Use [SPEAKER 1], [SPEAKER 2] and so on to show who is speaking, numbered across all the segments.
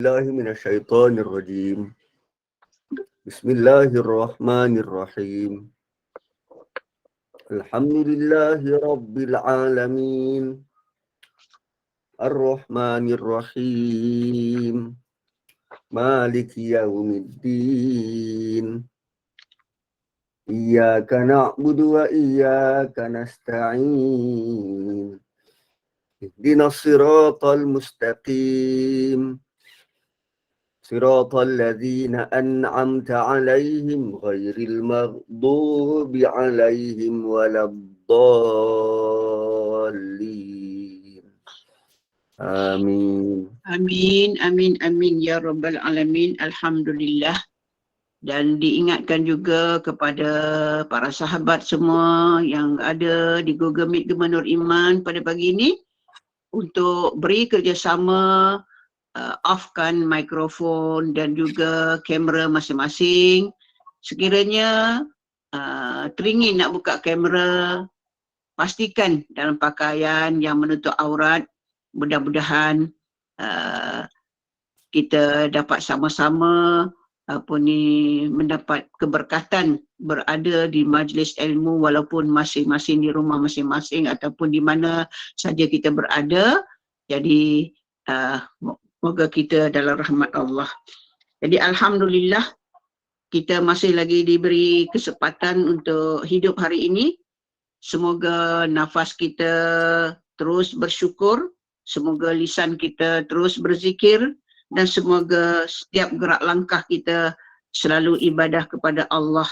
[SPEAKER 1] الله من الشيطان الرجيم. بسم الله الرحمن الرحيم. الحمد لله رب العالمين الرحمن الرحيم مالك يوم الدين إياك نعبد وإياك نستعين اهدنا الصراط المستقيم صراط الذين أنعمت عليهم غير المغضوب عليهم ولا الضالين آمين.
[SPEAKER 2] Amin, amin, amin ya rabbal alamin. Alhamdulillah. Dan diingatkan juga kepada para sahabat semua yang ada di Google Meet Gubernur Iman pada pagi ini untuk beri kerjasama, offkan mikrofon dan juga kamera masing-masing. Sekiranya teringin nak buka kamera, pastikan dalam pakaian yang menutup aurat. Mudah-mudahan kita dapat sama-sama mendapat keberkatan berada di majlis ilmu walaupun masing-masing di rumah masing-masing ataupun di mana saja kita berada. Jadi moga kita dalam rahmat Allah. Jadi alhamdulillah kita masih lagi diberi kesempatan untuk hidup hari ini. Semoga nafas kita terus bersyukur, semoga lisan kita terus berzikir, dan semoga setiap gerak langkah kita selalu ibadah kepada Allah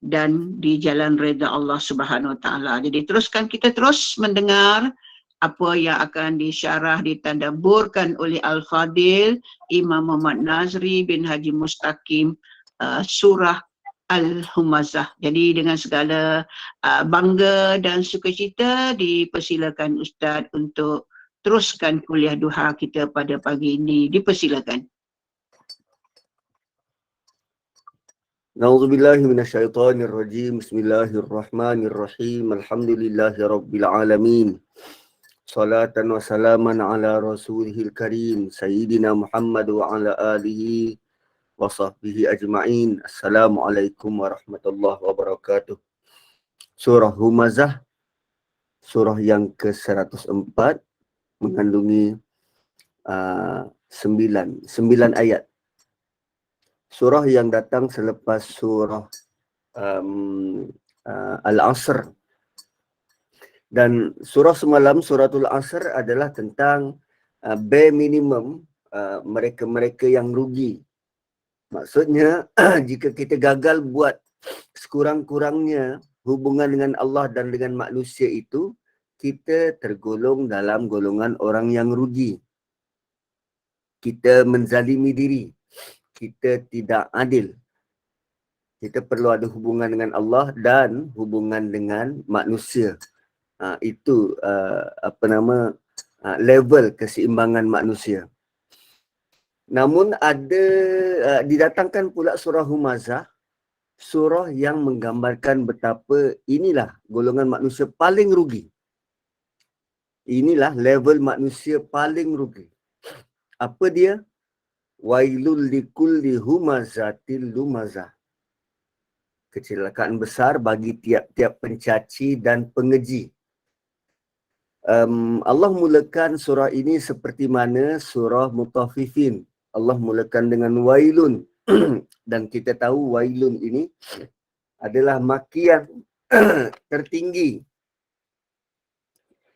[SPEAKER 2] dan di jalan reda Allah Subhanahu Wa Taala. Jadi teruskan kita terus mendengar apa yang akan disyarah, ditadaburkan oleh Al-Fadil Imam Muhammad Nazri bin Haji Mustaqim, surah Al-Humazah. Jadi dengan segala bangga dan sukacita dipersilakan Ustaz untuk teruskan kuliah duha kita pada pagi ini. Dipersilakan.
[SPEAKER 1] Na'udzubillahi minasyaitonir rajim. Bismillahirrahmanirrahim. Alhamdulillahi rabbil alamin. Salatan wa salaman ala rasulihil karim Sayyidina Muhammad wa ala alihi wa sahbihi ajma'in. Assalamualaikum warahmatullahi wabarakatuh. Surah Humazah, surah yang ke-104, mengandungi 9 ayat. Surah yang datang selepas surah Al-Asr. Dan surah semalam, suratul Asr, adalah tentang bare minimum mereka-mereka yang rugi. Maksudnya jika kita gagal buat sekurang-kurangnya hubungan dengan Allah dan dengan manusia itu, kita tergolong dalam golongan orang yang rugi. Kita menzalimi diri. Kita tidak adil. Kita perlu ada hubungan dengan Allah dan hubungan dengan manusia. Itu level keseimbangan manusia. Namun ada didatangkan pula surah Humazah, surah yang menggambarkan betapa inilah golongan manusia paling rugi. Inilah level manusia paling rugi. Apa dia? Wailul likulli humazatil lumazah. Kecelakaan besar bagi tiap-tiap pencaci dan pengeji. Allah mulakan surah ini seperti mana surah Mutaffifin. Allah mulakan dengan wailun. Dan kita tahu wailun ini adalah makian tertinggi.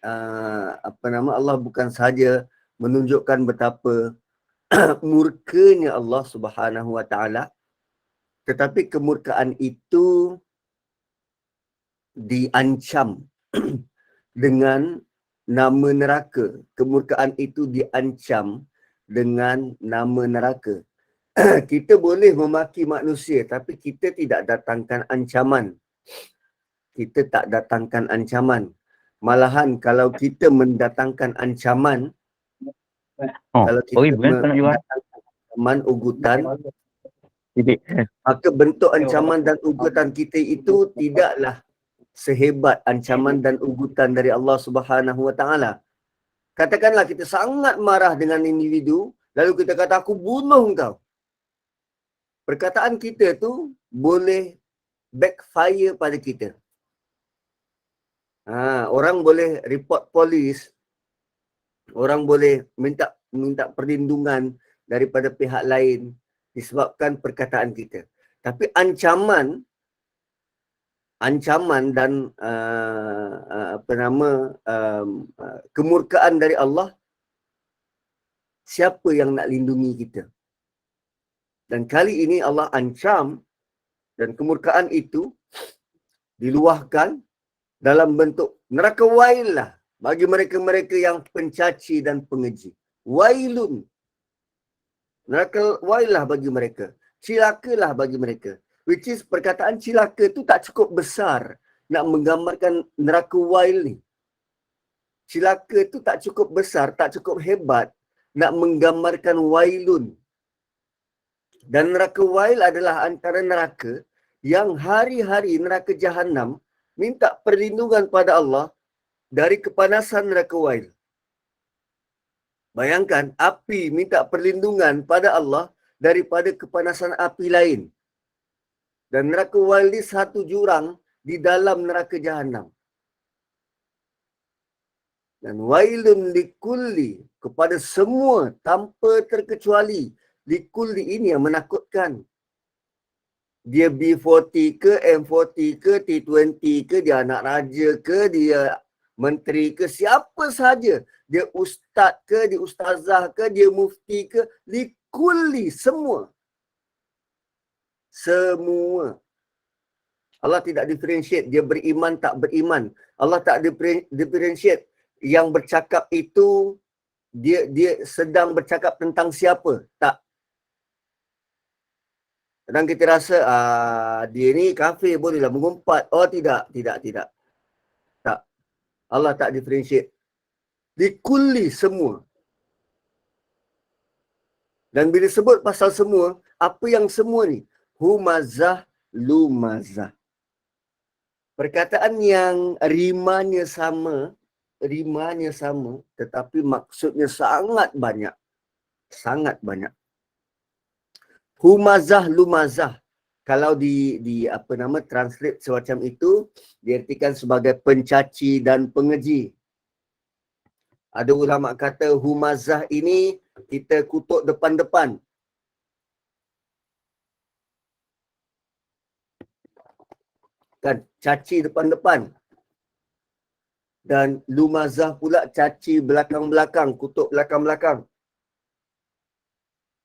[SPEAKER 1] Allah bukan sahaja menunjukkan betapa murkanya Allah Subhanahu Wa Taala, tetapi kemurkaan itu diancam dengan nama neraka. Kemurkaan itu diancam dengan nama neraka. Kita boleh memaki manusia, tapi kita tidak datangkan ancaman. Kita tak datangkan ancaman. Malahan kalau kita mendatangkan ancaman, kalau kita mendatangkan ancaman, ugutan, maka bentuk ancaman dan ugutan kita itu tidaklah sehebat ancaman dan ugutan dari Allah Subhanahu Wa Taala. Katakanlah kita sangat marah dengan individu, Lalu kita kata, aku bunuh engkau. Perkataan kita tu boleh backfire pada kita. Orang boleh report polis, orang boleh minta perlindungan daripada pihak lain disebabkan perkataan kita. Tapi ancaman dan kemurkaan dari Allah, siapa yang nak lindungi kita? Dan kali ini Allah ancam, dan kemurkaan itu diluahkan dalam bentuk neraka wail lah bagi mereka-mereka yang pencaci dan pengeji. Wailun. Neraka wail lah bagi mereka. Cilakalah bagi mereka. Which is perkataan cilaka tu tak cukup besar nak menggambarkan neraka wail ni. Cilaka tu tak cukup besar, tak cukup hebat nak menggambarkan wailun. Dan neraka wail adalah antara neraka yang hari-hari neraka Jahannam minta perlindungan pada Allah dari kepanasan neraka wail. Bayangkan, api minta perlindungan pada Allah daripada kepanasan api lain. Dan neraka wail ni satu jurang di dalam neraka Jahannam. Dan wailun likulli, kepada semua tanpa terkecuali. Likulli ini yang menakutkan. Dia B40 ke, M40 ke, T20 ke, dia anak raja ke, dia menteri ke, siapa sahaja. Dia ustaz ke, dia ustazah ke, dia mufti ke, likulli, semua. Semua. Allah tidak differentiate, dia beriman tak beriman. Allah tak differentiate. Yang bercakap itu, dia sedang bercakap tentang siapa. Tak. Kadang kita rasa, dia ni kafir bolehlah mengumpat. Oh tidak. Tak. Allah tak differentiate. Likulli, semua. Dan bila sebut pasal semua, apa yang semua ni? Humazah, lumazah. Perkataan yang rimanya sama, tetapi maksudnya sangat banyak. Sangat banyak. Humazah, lumazah. Kalau translate semacam itu, diartikan sebagai pencaci dan pengeji. Ada ulama kata humazah ini kita kutuk depan-depan. Kan, caci depan-depan. Dan lumazah pula caci belakang-belakang, kutuk belakang-belakang.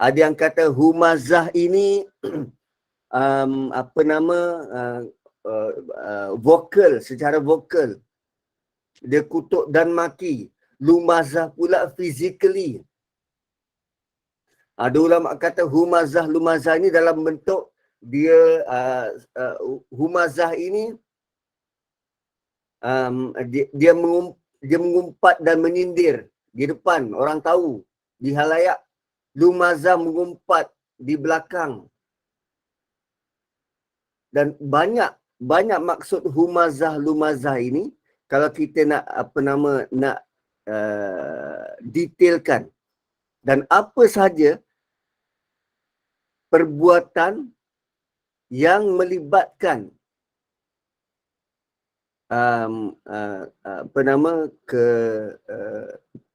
[SPEAKER 1] Ada yang kata humazah ini vokal, secara vokal. Dia kutuk dan maki. Lumazah pula physically. Ada ulama kata humazah, lumazah ini dalam bentuk dia humazah ini dia mengumpat dan menyindir di depan, orang tahu, di halayak. Lumazah mengumpat di belakang. Dan banyak maksud humazah, lumazah ini, kalau kita nak detailkan. Dan apa sahaja perbuatan yang melibatkan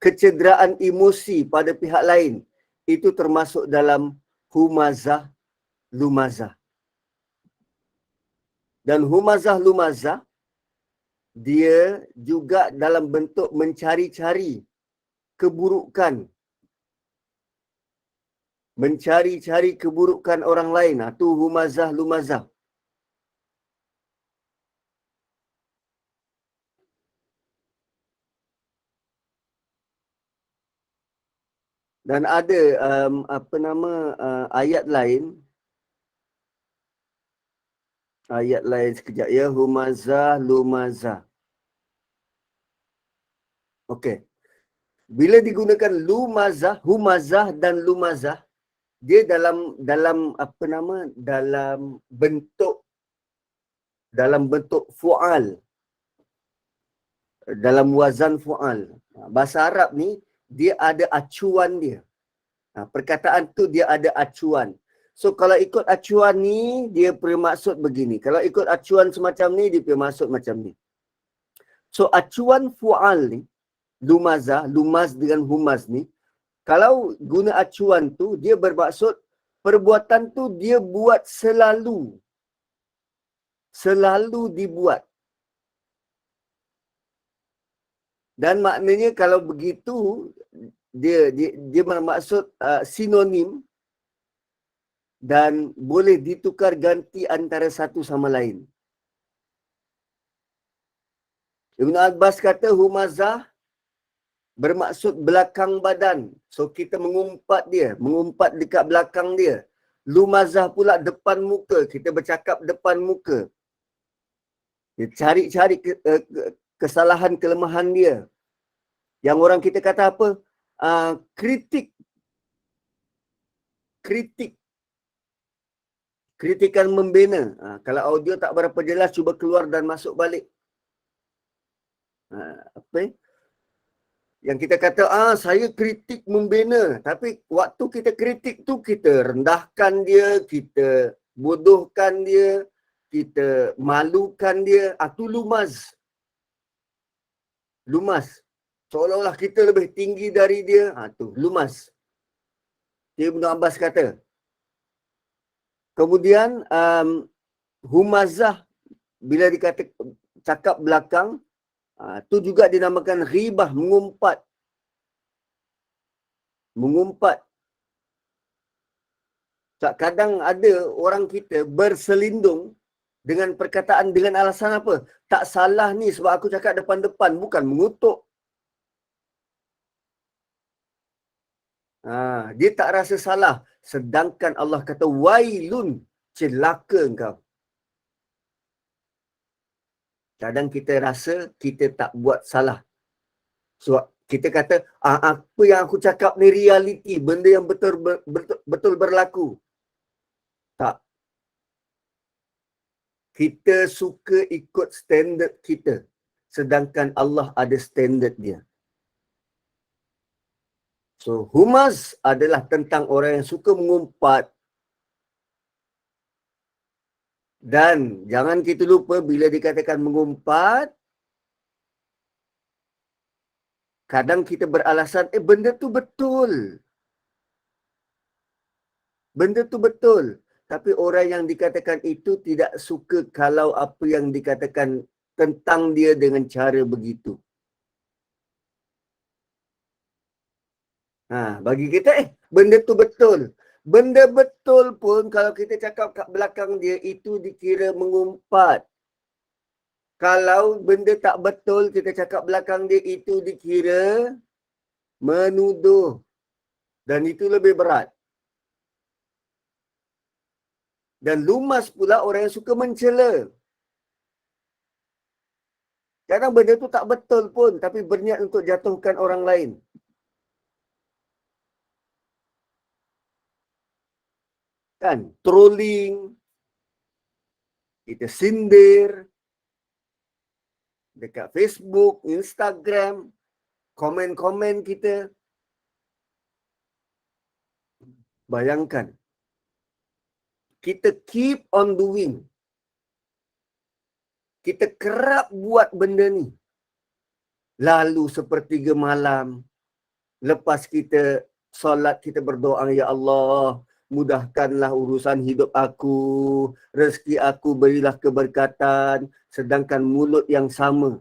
[SPEAKER 1] kecederaan emosi pada pihak lain, itu termasuk dalam humazah, lumazah. Dan humazah, lumazah, dia juga dalam bentuk mencari-cari keburukan. Mencari-cari keburukan orang lain. Itu humazah, lumazah. Dan ada ayat lain. Ayat lain sekejap ya. Humazah, lumazah. Okey. Bila digunakan lumazah, humazah dan lumazah, dia dalam bentuk fu'al. Dalam wazan fu'al. Bahasa Arab ni dia ada acuan dia. Perkataan tu dia ada acuan. So kalau ikut acuan ni, dia bermaksud begini. Kalau ikut acuan semacam ni, dia bermaksud macam ni. So acuan fu'al ni, lumaz dengan humaz ni, kalau guna acuan tu, dia bermaksud perbuatan tu dia buat selalu. Selalu dibuat. Dan maknanya kalau begitu, dia bermaksud sinonim dan boleh ditukar ganti antara satu sama lain. Ibn Abbas kata humazah bermaksud belakang badan. So kita mengumpat dekat belakang dia. Lumazah pula depan muka, kita bercakap depan muka. Dia cari-cari kesalahan kelemahan dia. Yang orang kita kata apa? Kritikan membina. Kalau audio tak berapa jelas, cuba keluar dan masuk balik. Apa? Yang kita kata, saya kritik membina. Tapi waktu kita kritik tu, kita rendahkan dia, kita bodohkan dia, kita malukan dia. Itu lumaz. Seolah-olah kita lebih tinggi dari dia. Tu lumaz. Ibn Abbas kata. Kemudian humazah bila dikata cakap belakang, tu juga dinamakan ghibah, mengumpat. Kadang ada orang kita berselindung dengan perkataan dengan alasan apa? Tak salah ni sebab aku cakap depan-depan, bukan mengutuk. Dia tak rasa salah. Sedangkan Allah kata, wailun, celaka engkau. Kadang kita rasa kita tak buat salah. Sebab kita kata, apa yang aku cakap ni realiti, benda yang betul berlaku. Tak. Kita suka ikut standard kita. Sedangkan Allah ada standard dia. So, humaz adalah tentang orang yang suka mengumpat. Dan jangan kita lupa bila dikatakan mengumpat, kadang kita beralasan, benda tu betul. Benda tu betul. Tapi orang yang dikatakan itu tidak suka kalau apa yang dikatakan tentang dia dengan cara begitu. Bagi kita, benda tu betul. Benda betul pun kalau kita cakap kat belakang dia, itu dikira mengumpat. Kalau benda tak betul, kita cakap belakang dia, itu dikira menuduh. Dan itu lebih berat. Dan lumas pula orang yang suka mencela. Kadang benda tu tak betul pun, tapi berniat untuk jatuhkan orang lain. Kan? Trolling. Kita sindir. Dekat Facebook, Instagram. Komen-komen kita. Bayangkan. Kita keep on doing. Kita kerap buat benda ni. Lalu sepertiga malam, lepas kita solat, kita berdoa, ya Allah, mudahkanlah urusan hidup aku, rezeki aku berilah keberkatan. Sedangkan mulut yang sama,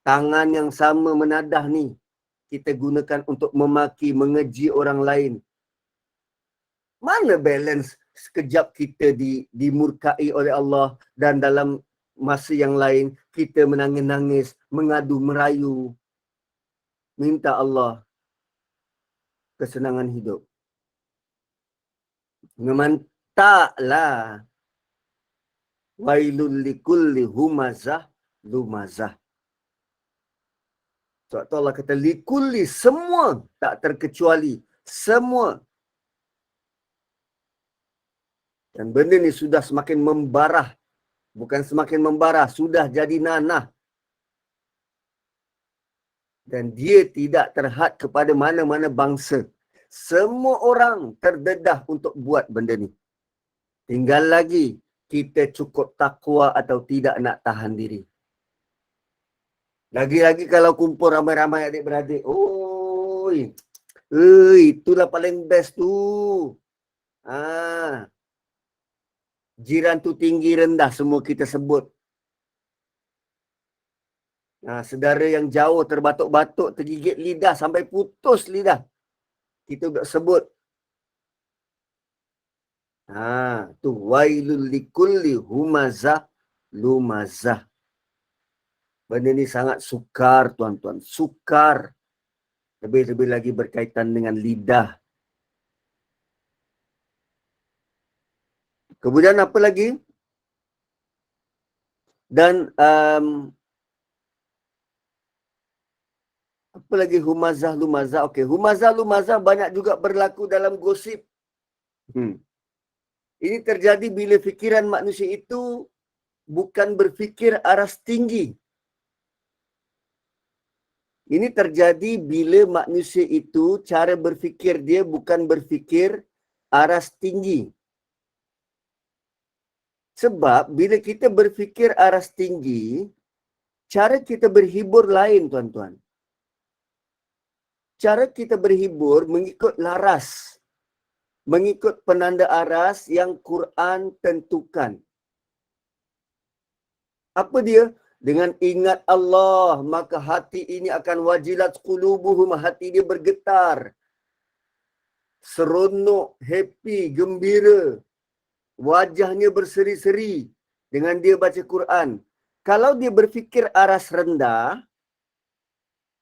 [SPEAKER 1] tangan yang sama menadah ni, kita gunakan untuk memaki, mengeji orang lain. Mana balance? Sekejap kita dimurkai oleh Allah dan dalam masa yang lain kita menangis-nangis, mengadu merayu, minta Allah kesenangan hidup. Memang taklah. Wailul likulli humazah lumazah. Sebab tu Allah kata likulli, semua, tak terkecuali, semua. Dan benda ni sudah semakin membarah. Bukan semakin membarah, sudah jadi nanah. Dan dia tidak terhad kepada mana-mana bangsa. Semua orang terdedah untuk buat benda ni. Tinggal lagi kita cukup takwa atau tidak nak tahan diri. Lagi-lagi kalau kumpul ramai-ramai adik-beradik. Oi, itulah paling best tu. Jiran tu tinggi rendah semua kita sebut. Saudara yang jauh terbatuk-batuk, tergigit lidah sampai putus lidah, kita sebut. Tu wailul likulli humazah lumazah. Benda ni sangat sukar tuan-tuan, sukar. Lebih-lebih lagi berkaitan dengan lidah. Kemudian apa lagi? Dan apa lagi humazah lumazah? Okey, humazah lumazah banyak juga berlaku dalam gosip. Ini terjadi bila fikiran manusia itu bukan berfikir aras tinggi. Ini terjadi bila manusia itu cara berfikir dia bukan berfikir aras tinggi. Sebab bila kita berfikir aras tinggi, cara kita berhibur lain tuan-tuan. Cara kita berhibur mengikut laras. Mengikut penanda aras yang Quran tentukan. Apa dia? Dengan ingat Allah, maka hati ini akan wajilat qulubuhum, hati dia bergetar. Seronok, happy, gembira. Wajahnya berseri-seri dengan dia baca Quran. Kalau dia berfikir aras rendah,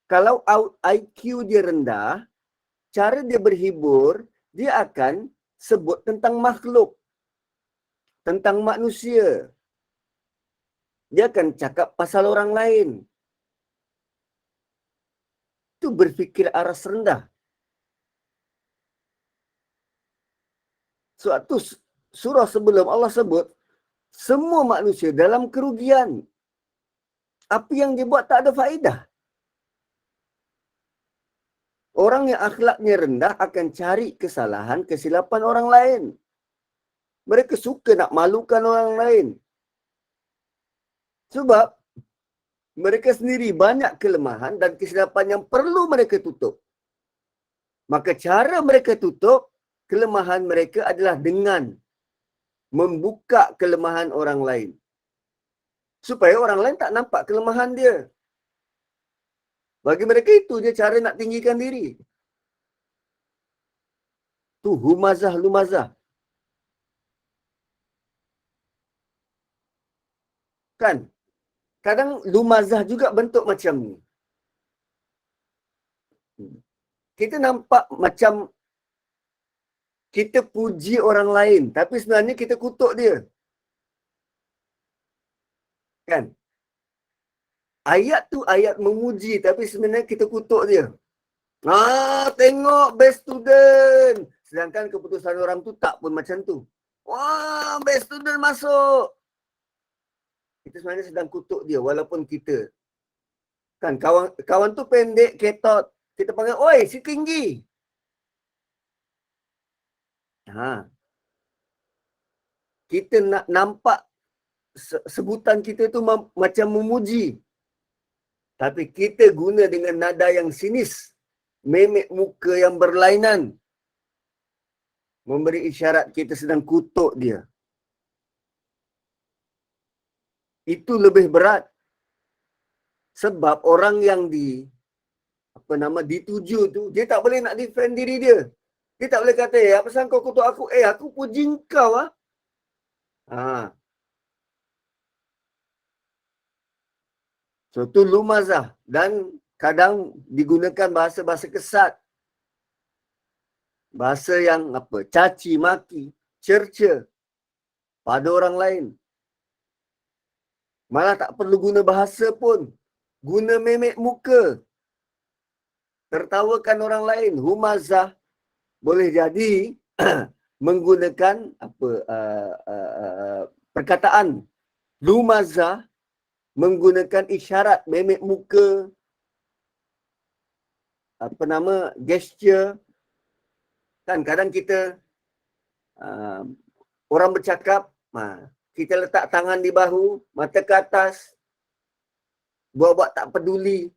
[SPEAKER 1] kalau IQ dia rendah, cara dia berhibur, dia akan sebut tentang makhluk, tentang manusia. Dia akan cakap pasal orang lain. Itu berfikir aras rendah. Suatu surah sebelum Allah sebut, semua manusia dalam kerugian. Apa yang dia buat tak ada faedah. Orang yang akhlaknya rendah akan cari kesalahan, kesilapan orang lain. Mereka suka nak malukan orang lain. Sebab mereka sendiri banyak kelemahan dan kesilapan yang perlu mereka tutup. Maka cara mereka tutup kelemahan mereka adalah dengan membuka kelemahan orang lain. Supaya orang lain tak nampak kelemahan dia. Bagi mereka itu dia cara nak tinggikan diri. Tu humazah lumazah. Kan? Kadang lumazah juga bentuk macam ni. Kita nampak macam kita puji orang lain, tapi sebenarnya kita kutuk dia. Kan? Ayat tu ayat memuji, tapi sebenarnya kita kutuk dia. Tengok best student. Sedangkan keputusan orang tu tak pun macam tu. Wah, best student masuk. Kita sebenarnya sedang kutuk dia walaupun kita. Kan kawan tu pendek, ketot. Kita panggil, oi, si tinggi. Kita nak nampak sebutan kita tu macam memuji. Tapi kita guna dengan nada yang sinis. Memek muka yang berlainan. Memberi isyarat kita sedang kutuk dia. Itu lebih berat. Sebab orang yang dituju tu, dia tak boleh nak defend diri dia. Dia tak boleh kata, apa pasal kau kutuk aku? Aku puji kau . So tu lumazah. Dan kadang digunakan bahasa-bahasa kesat. Bahasa yang caci maki, cerca pada orang lain. Malah tak perlu guna bahasa pun. Guna memek muka. Tertawakan orang lain. Humazah boleh jadi menggunakan perkataan. Lumazah menggunakan isyarat, memek muka, gesture. Kan kadang kita orang bercakap, kita letak tangan di bahu, mata ke atas, buat-buat tak peduli.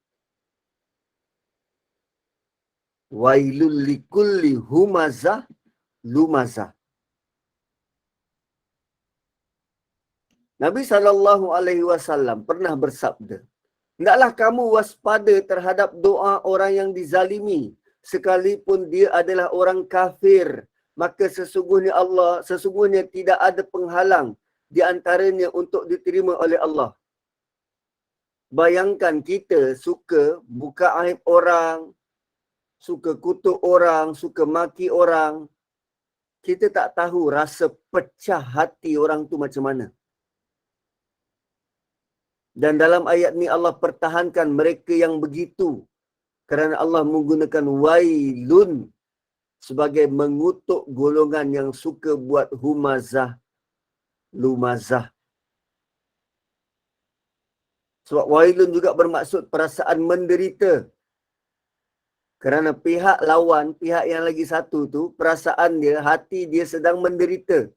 [SPEAKER 1] Wailul likulli humazah lumazah. Nabi SAW pernah bersabda, hendaklah kamu waspada terhadap doa orang yang dizalimi, sekalipun dia adalah orang kafir, maka sesungguhnya tidak ada penghalang di antaranya untuk diterima oleh Allah. Bayangkan kita suka buka aib orang, suka kutuk orang, suka maki orang. Kita tak tahu rasa pecah hati orang tu macam mana. Dan dalam ayat ni Allah pertahankan mereka yang begitu. Kerana Allah menggunakan wailun sebagai mengutuk golongan yang suka buat humazah, lumazah. Sebab wailun juga bermaksud perasaan menderita. Kerana pihak lawan, pihak yang lagi satu tu, perasaan dia, hati dia sedang menderita.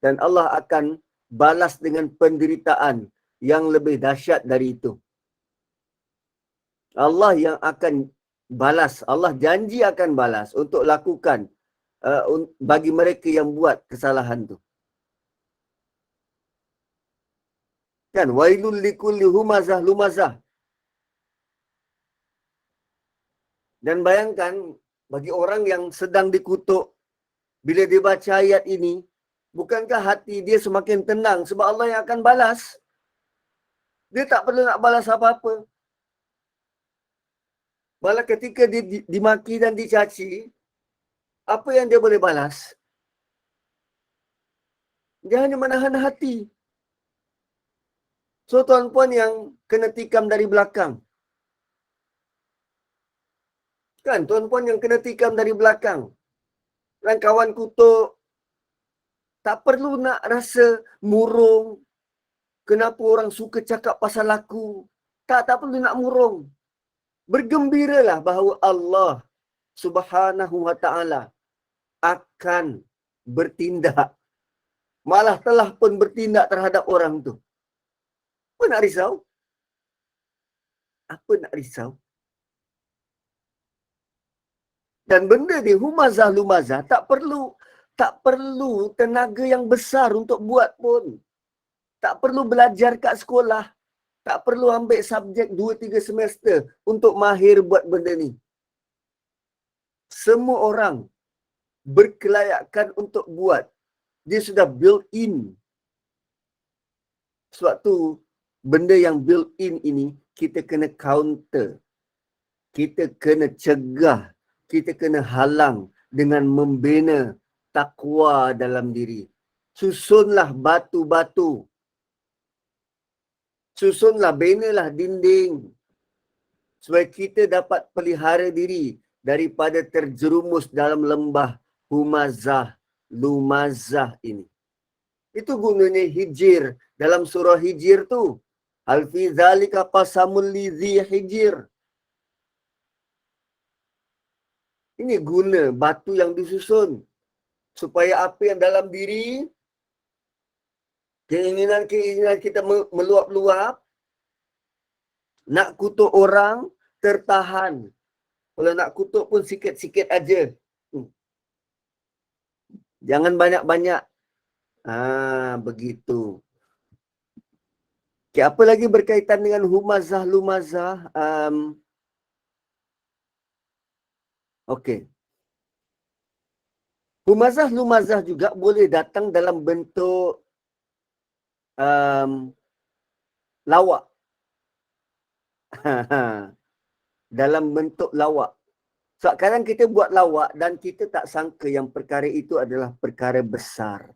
[SPEAKER 1] Dan Allah akan balas dengan penderitaan yang lebih dahsyat dari itu. Allah yang akan balas, Allah janji akan balas untuk lakukan bagi mereka yang buat kesalahan tu. Kan, wailul likulli humazah lumazah. Dan bayangkan, bagi orang yang sedang dikutuk, bila dia baca ayat ini, bukankah hati dia semakin tenang sebab Allah yang akan balas? Dia tak perlu nak balas apa-apa. Malah ketika dia dimaki dan dicaci, apa yang dia boleh balas? Dia hanya menahan hati. So tuan-puan yang kena tikam dari belakang. Kan, tuan-puan yang kena tikam dari belakang. Dan kawan kutuk, tak perlu nak rasa murung. Kenapa orang suka cakap pasal aku? Tak perlu nak murung. Bergembiralah bahawa Allah Subhanahu wa ta'ala akan bertindak. Malah telah pun bertindak terhadap orang tu. Apa nak risau? Apa nak risau? Dan benda ni humazah lumazah tak perlu tenaga yang besar untuk buat pun. Tak perlu belajar kat sekolah. Tak perlu ambil subjek 2-3 semester untuk mahir buat benda ni. Semua orang berkelayakan untuk buat. Dia sudah built in. Sebab tu, benda yang built in ini, kita kena counter. Kita kena cegah. Kita kena halang dengan membina takwa dalam diri. Susunlah batu-batu. Susunlah, binalah dinding. Supaya kita dapat pelihara diri daripada terjerumus dalam lembah humazah, lumazah ini. Itu gunanya hijir dalam surah Hijir tu. Hal fi zalika qasamul lidhi hijir. Ini guna batu yang disusun. Supaya apa yang dalam diri, keinginan-keinginan kita meluap-luap, nak kutuk orang, tertahan. Kalau nak kutuk pun sikit-sikit aja. Jangan banyak-banyak. Begitu. Okay, apa lagi berkaitan dengan humazah, lumazah? Okey. Humazah, lumazah juga boleh datang dalam bentuk lawak. Dalam bentuk lawak. Sebab kadang kita buat lawak dan kita tak sangka yang perkara itu adalah perkara besar.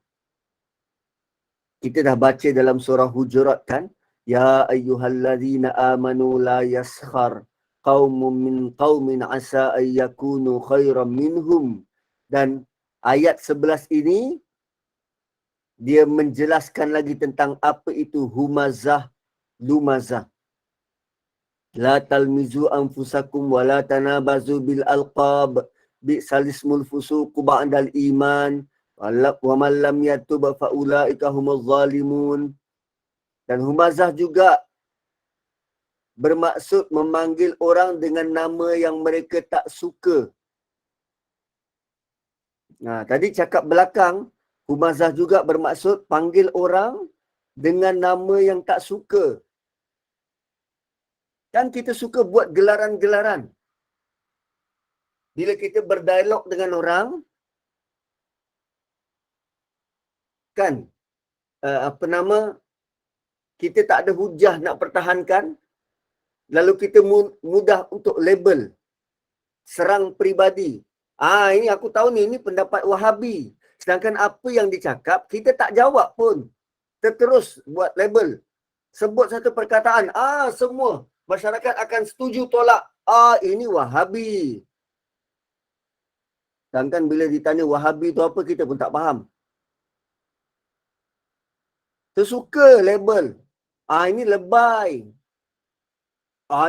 [SPEAKER 1] Kita dah baca dalam surah Hujurat kan? Ya ayyuhallazina amanu la yaskhar qaumun min qaumin asa ayyakunu khairan minhum. Dan ayat 11 ini dia menjelaskan lagi tentang apa itu humazah, lumazah. La talmizu anfusakum wa la tanabazu bil alqab bi'salismul fusuqu ba'dal iman wa man lam yatub fa ulaika humuz zalimun. Dan humazah juga bermaksud memanggil orang dengan nama yang mereka tak suka. Nah, tadi cakap belakang, humazah juga bermaksud panggil orang dengan nama yang tak suka. Kan kita suka buat gelaran-gelaran. Bila kita berdialog dengan orang, kan, kita tak ada hujah nak pertahankan, lalu kita mudah untuk label, serang peribadi. Ini aku tahu ni pendapat Wahabi. Sedangkan apa yang dicakap, kita tak jawab pun. Terus buat label. Sebut satu perkataan, semua masyarakat akan setuju tolak. Ini Wahabi. Sedangkan bila ditanya Wahabi tu apa, kita pun tak faham. Tersuka label. Ini lebay.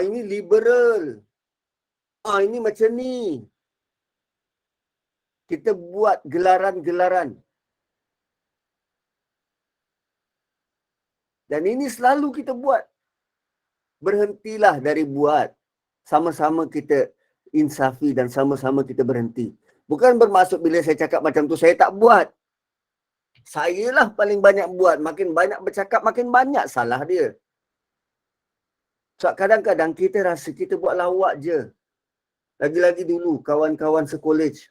[SPEAKER 1] Ini liberal. Ini macam ni. Kita buat gelaran-gelaran. Dan ini selalu kita buat. Berhentilah dari buat. Sama-sama kita insafi dan sama-sama kita berhenti. Bukan bermaksud bila saya cakap macam tu, saya tak buat. Sayalah paling banyak buat. Makin banyak bercakap, makin banyak salah dia. Sebab kadang-kadang kita rasa kita buat lawak je. Lagi-lagi dulu, kawan-kawan sekolej.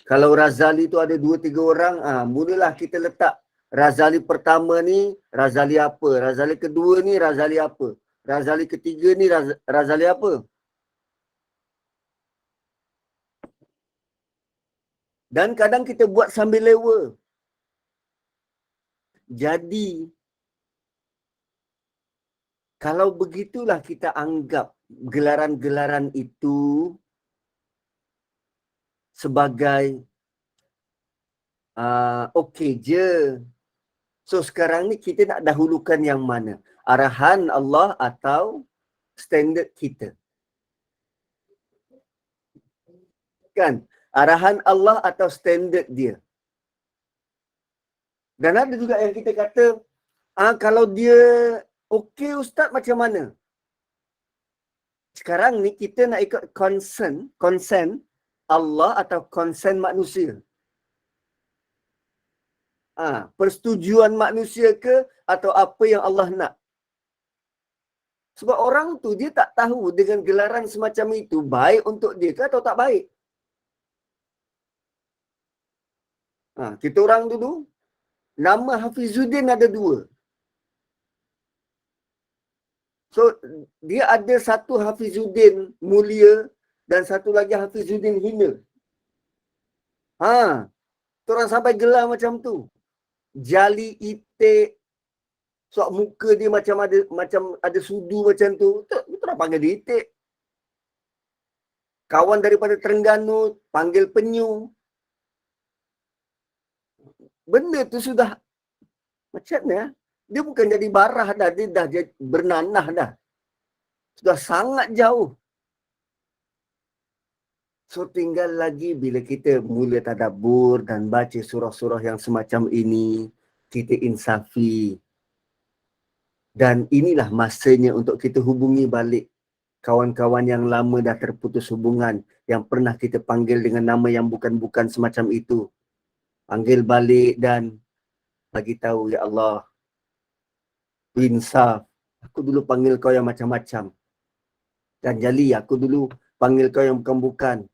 [SPEAKER 1] Kalau Razali tu ada 2-3 orang, mulalah kita letak Razali pertama ni, Razali apa? Razali kedua ni, Razali apa? Razali ketiga ni, Razali apa? Dan kadang kita buat sambil lewa. Jadi, kalau begitulah kita anggap gelaran-gelaran itu sebagai okey je. So sekarang ni kita nak dahulukan yang mana? Arahan Allah atau standard kita? Kan? Arahan Allah atau standard dia? Dan ada juga yang kita kata, kalau dia okey Ustaz macam mana? Sekarang ni kita nak ikut consent Allah atau consent manusia? Persetujuan manusia ke atau apa yang Allah nak? Sebab orang tu dia tak tahu dengan gelaran semacam itu baik untuk dia ke atau tak baik. Kita orang dulu, nama Hafizuddin ada 2. So, dia ada satu Hafizuddin mulia dan satu lagi Hafizuddin hina. Orang sampai gelar macam tu. Jali itik. Sebab muka dia macam ada sudu macam tu. Kita nak panggil dia itik. Kawan daripada Terengganu panggil penyu. Benda tu sudah macam mana? Dia bukan jadi barah dah, dia dah bernanah dah. Sudah sangat jauh. So tinggal lagi bila kita mula tadabbur dan baca surah-surah yang semacam ini, kita insafi. Dan inilah masanya untuk kita hubungi balik kawan-kawan yang lama dah terputus hubungan, yang pernah kita panggil dengan nama yang bukan-bukan semacam itu. Panggil balik dan bagi tahu, ya Allah, insaf. Aku dulu panggil kau yang macam-macam. Dan Jali, aku dulu panggil kau yang bukan-bukan.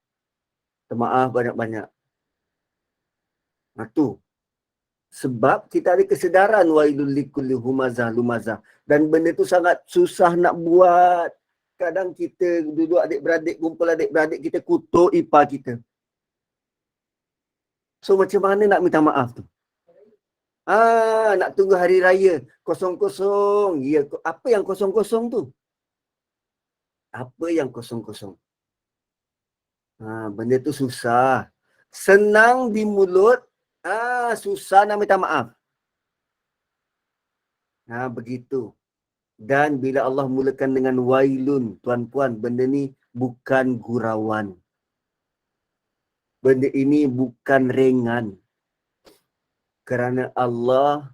[SPEAKER 1] Maaf banyak-banyak. Tu. Sebab kita ada kesedaran wailul likulli humazah lumazah. Dan benda tu sangat susah nak buat. Kadang kita duduk adik-beradik, kumpul adik-beradik, kita kutuk ipar kita. So macam mana nak minta maaf tu? Nak tunggu hari raya. Kosong-kosong. Ya, apa yang kosong-kosong tu? Apa yang kosong-kosong? Benda tu susah. Senang di mulut, susah nak minta maaf. Begitu. Dan bila Allah mulakan dengan wailun, tuan-puan, benda ni bukan gurauan. Benda ini bukan ringan. Kerana Allah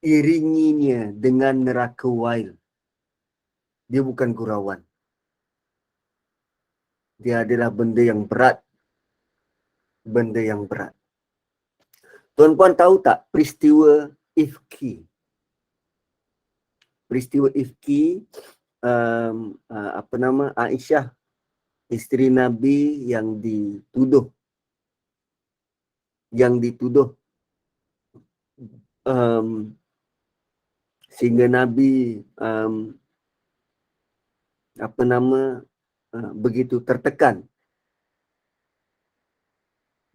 [SPEAKER 1] iringinya dengan neraka wail. Dia bukan gurauan. Dia adalah benda yang berat. Benda yang berat. Tuan-puan tahu tak peristiwa Ifki? Peristiwa Ifki, Aisyah, isteri Nabi yang dituduh sehingga Nabi begitu tertekan.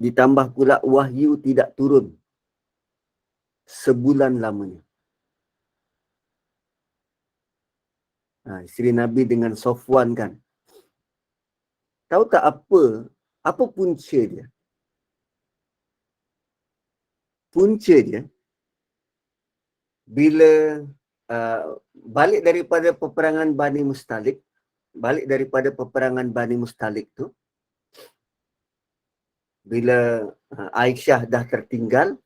[SPEAKER 1] Ditambah pula wahyu tidak turun sebulan lamanya. Isteri Nabi dengan Sofwan kan. Tahu tak apa punca dia? Punca dia bila balik daripada peperangan Bani Mustalik tu, bila Aisyah dah tertinggal,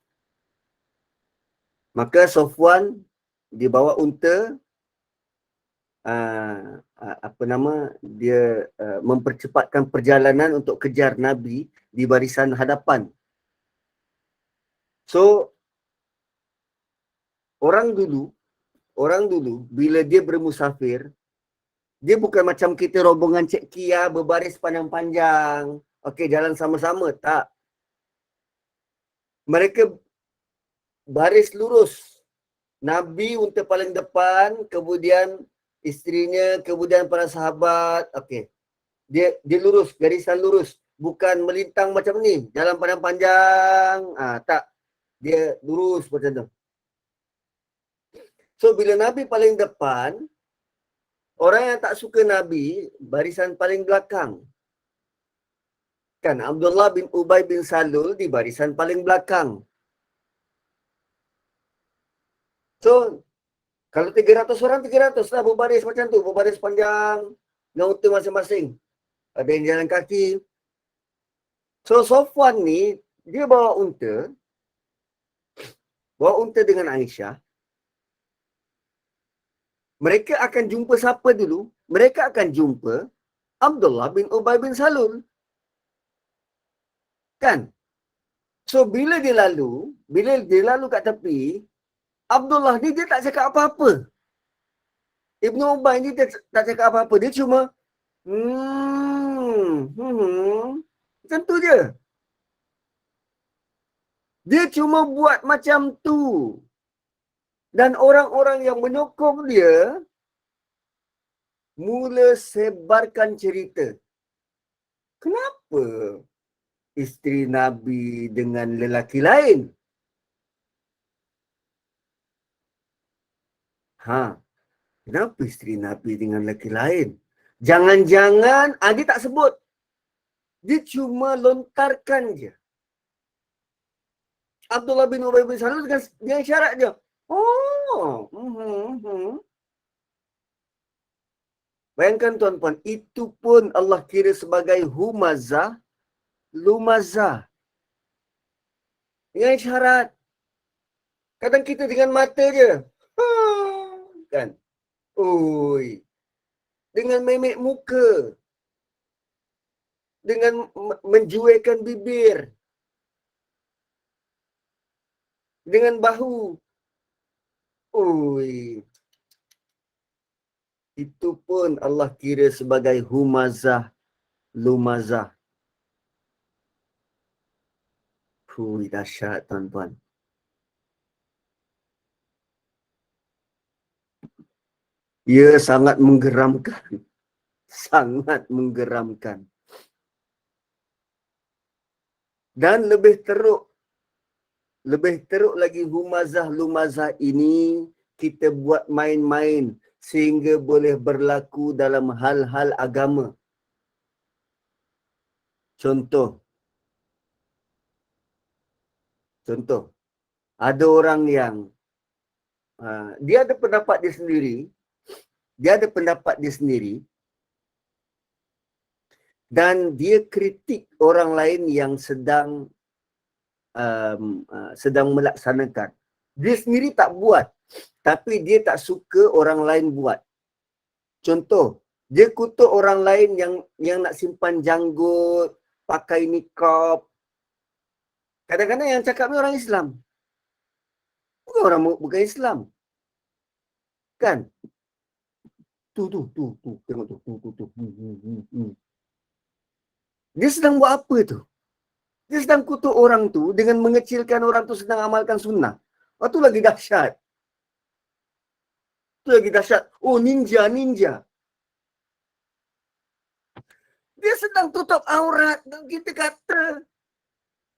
[SPEAKER 1] maka Sofwan dibawa unta, dia mempercepatkan perjalanan untuk kejar Nabi di barisan hadapan. So orang dulu bila dia bermusafir, dia bukan macam kita rombongan Cik Kia berbaris panjang-panjang. Okey, jalan sama-sama. Tak. Mereka baris lurus. Nabi unta paling depan, kemudian isterinya, kemudian para sahabat. Okey. Dia lurus, garisan lurus. Bukan melintang macam ni. Jalan panjang-panjang. Tak. Dia lurus macam tu. So, bila Nabi paling depan, orang yang tak suka Nabi, barisan paling belakang. Kan, Abdullah bin Ubay bin Salul di barisan paling belakang. So, kalau 300 orang, 300 lah berbaris macam tu. Berbaris panjang dengan unta masing-masing. Ada yang jalan kaki. So, Sofwan ni, dia bawa unta dengan Aisyah. Mereka akan jumpa siapa dulu? Mereka akan jumpa Abdullah bin Ubay bin Salul. Kan? So, bila dia lalu kat tepi, Abdullah ni dia tak cakap apa-apa. Ibnu Ubay ni dia tak cakap apa-apa. Dia cuma macam tu je. Dia cuma buat macam tu. Dan orang-orang yang menyokong dia mula sebarkan cerita. Kenapa isteri Nabi dengan lelaki lain? Kenapa isteri Nabi dengan lelaki lain? Jangan-jangan, dia tak sebut. Dia cuma lontarkan je. Abdullah bin Ubay bin Salul dengan syarat je. Bayangkan tuan-puan, itu pun Allah kira sebagai humazah, lumazah. Dengan syarat. Kadang kita dengan mata je. Kan? Oi. Dengan memek muka. Dengan menjuaikan bibir. Dengan bahu. Oi. Itu pun Allah kira sebagai humazah, lumazah. Dahsyat tuan-tuan. Ia sangat menggeramkan. Sangat menggeramkan. Dan lebih teruk lagi humazah, lumazah ini kita buat main-main sehingga boleh berlaku dalam hal-hal agama. Contoh, ada orang yang dia ada pendapat dia sendiri. dan dia kritik orang lain yang sedang melaksanakan. Dia sendiri tak buat, tapi dia tak suka orang lain buat. Contoh, dia kutuk orang lain yang nak simpan janggut, pakai niqab. Kadang-kadang yang cakap ni orang Islam. Bukan Islam. Kan? Tu, tengok tu. Dia sedang buat apa tu? Dia sedang kutuk orang tu dengan mengecilkan orang tu sedang amalkan sunnah. Itu lagi dahsyat. Itu lagi dahsyat. Oh, ninja. Dia sedang tutup aurat dan kita kata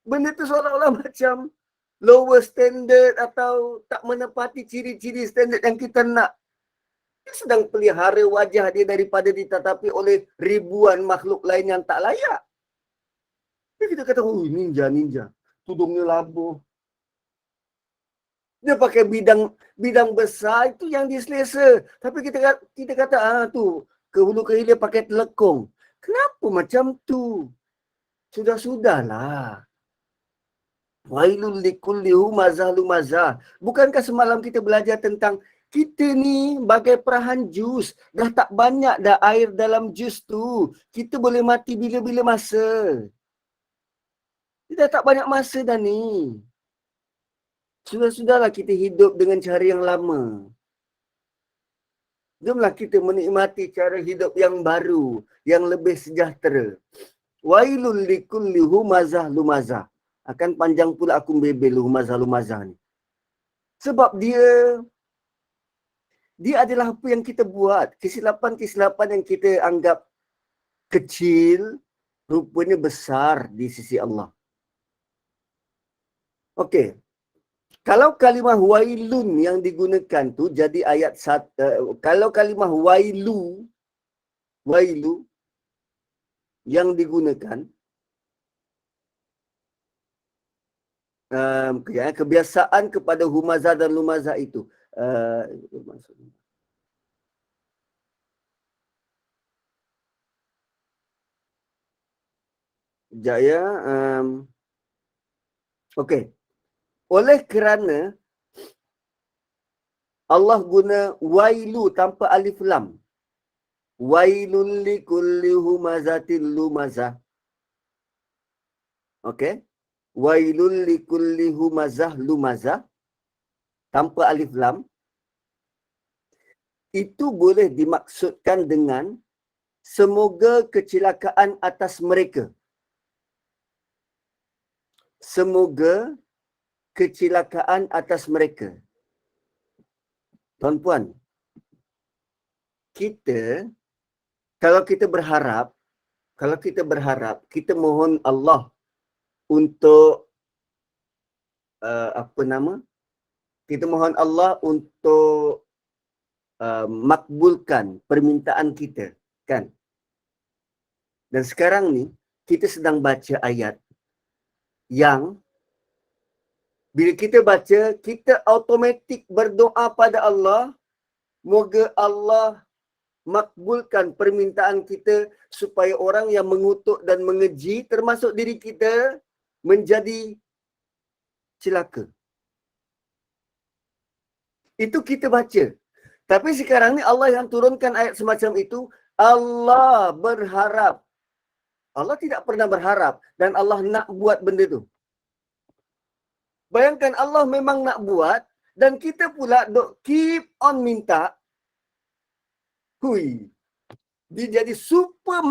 [SPEAKER 1] benda tu seolah-olah macam lower standard atau tak menepati ciri-ciri standard yang kita nak. Dia sedang pelihara wajah dia daripada ditatapi oleh ribuan makhluk lain yang tak layak. Dia kita kata, oh ninja. Tudungnya labuh. Dia pakai bidang besar, itu yang dia selesa. Tapi kita kata, tu, ke hulu ke hilir pakai telekong. Kenapa macam tu? Sudahlah. Wailul likulli humazah lumazah. Bukankah semalam kita belajar tentang kita ni bagai perahan jus. Dah tak banyak dah air dalam jus tu. Kita boleh mati bila-bila masa. Kita tak banyak masa dah ni. Sudahlah kita hidup dengan cara yang lama. Jomlah kita menikmati cara hidup yang baru, yang lebih sejahtera. Wailul likulli humazah lumazah. Akan panjang pula aku bebel lumazah ni. Sebab dia adalah apa yang kita buat. Kesilapan yang kita anggap kecil, rupanya besar di sisi Allah. Okey. Kalau kalimah wailun yang digunakan tu jadi ayat kalau kalimah wailu yang digunakan kebiasaan kepada humazah dan lumazah itu okey. Oleh kerana Allah guna wailu tanpa alif lam. Wailul likulli humazatil lumazah. Okey. Wailul likulli humazah lumazah tanpa alif lam. Itu boleh dimaksudkan dengan semoga kecelakaan atas mereka. Semoga kecelakaan atas mereka. Tuan-puan, kalau kita berharap, kita mohon Allah untuk kita mohon Allah untuk makbulkan permintaan kita, kan? Dan sekarang ni kita sedang baca ayat yang bila kita baca, kita automatik berdoa pada Allah, moga Allah makbulkan permintaan kita supaya orang yang mengutuk dan mengeji termasuk diri kita menjadi celaka. Itu kita baca. Tapi sekarang ni Allah yang turunkan ayat semacam itu, Allah berharap. Allah tidak pernah berharap dan Allah nak buat benda tu. Bayangkan Allah memang nak buat dan kita pula keep on minta. Dia jadi super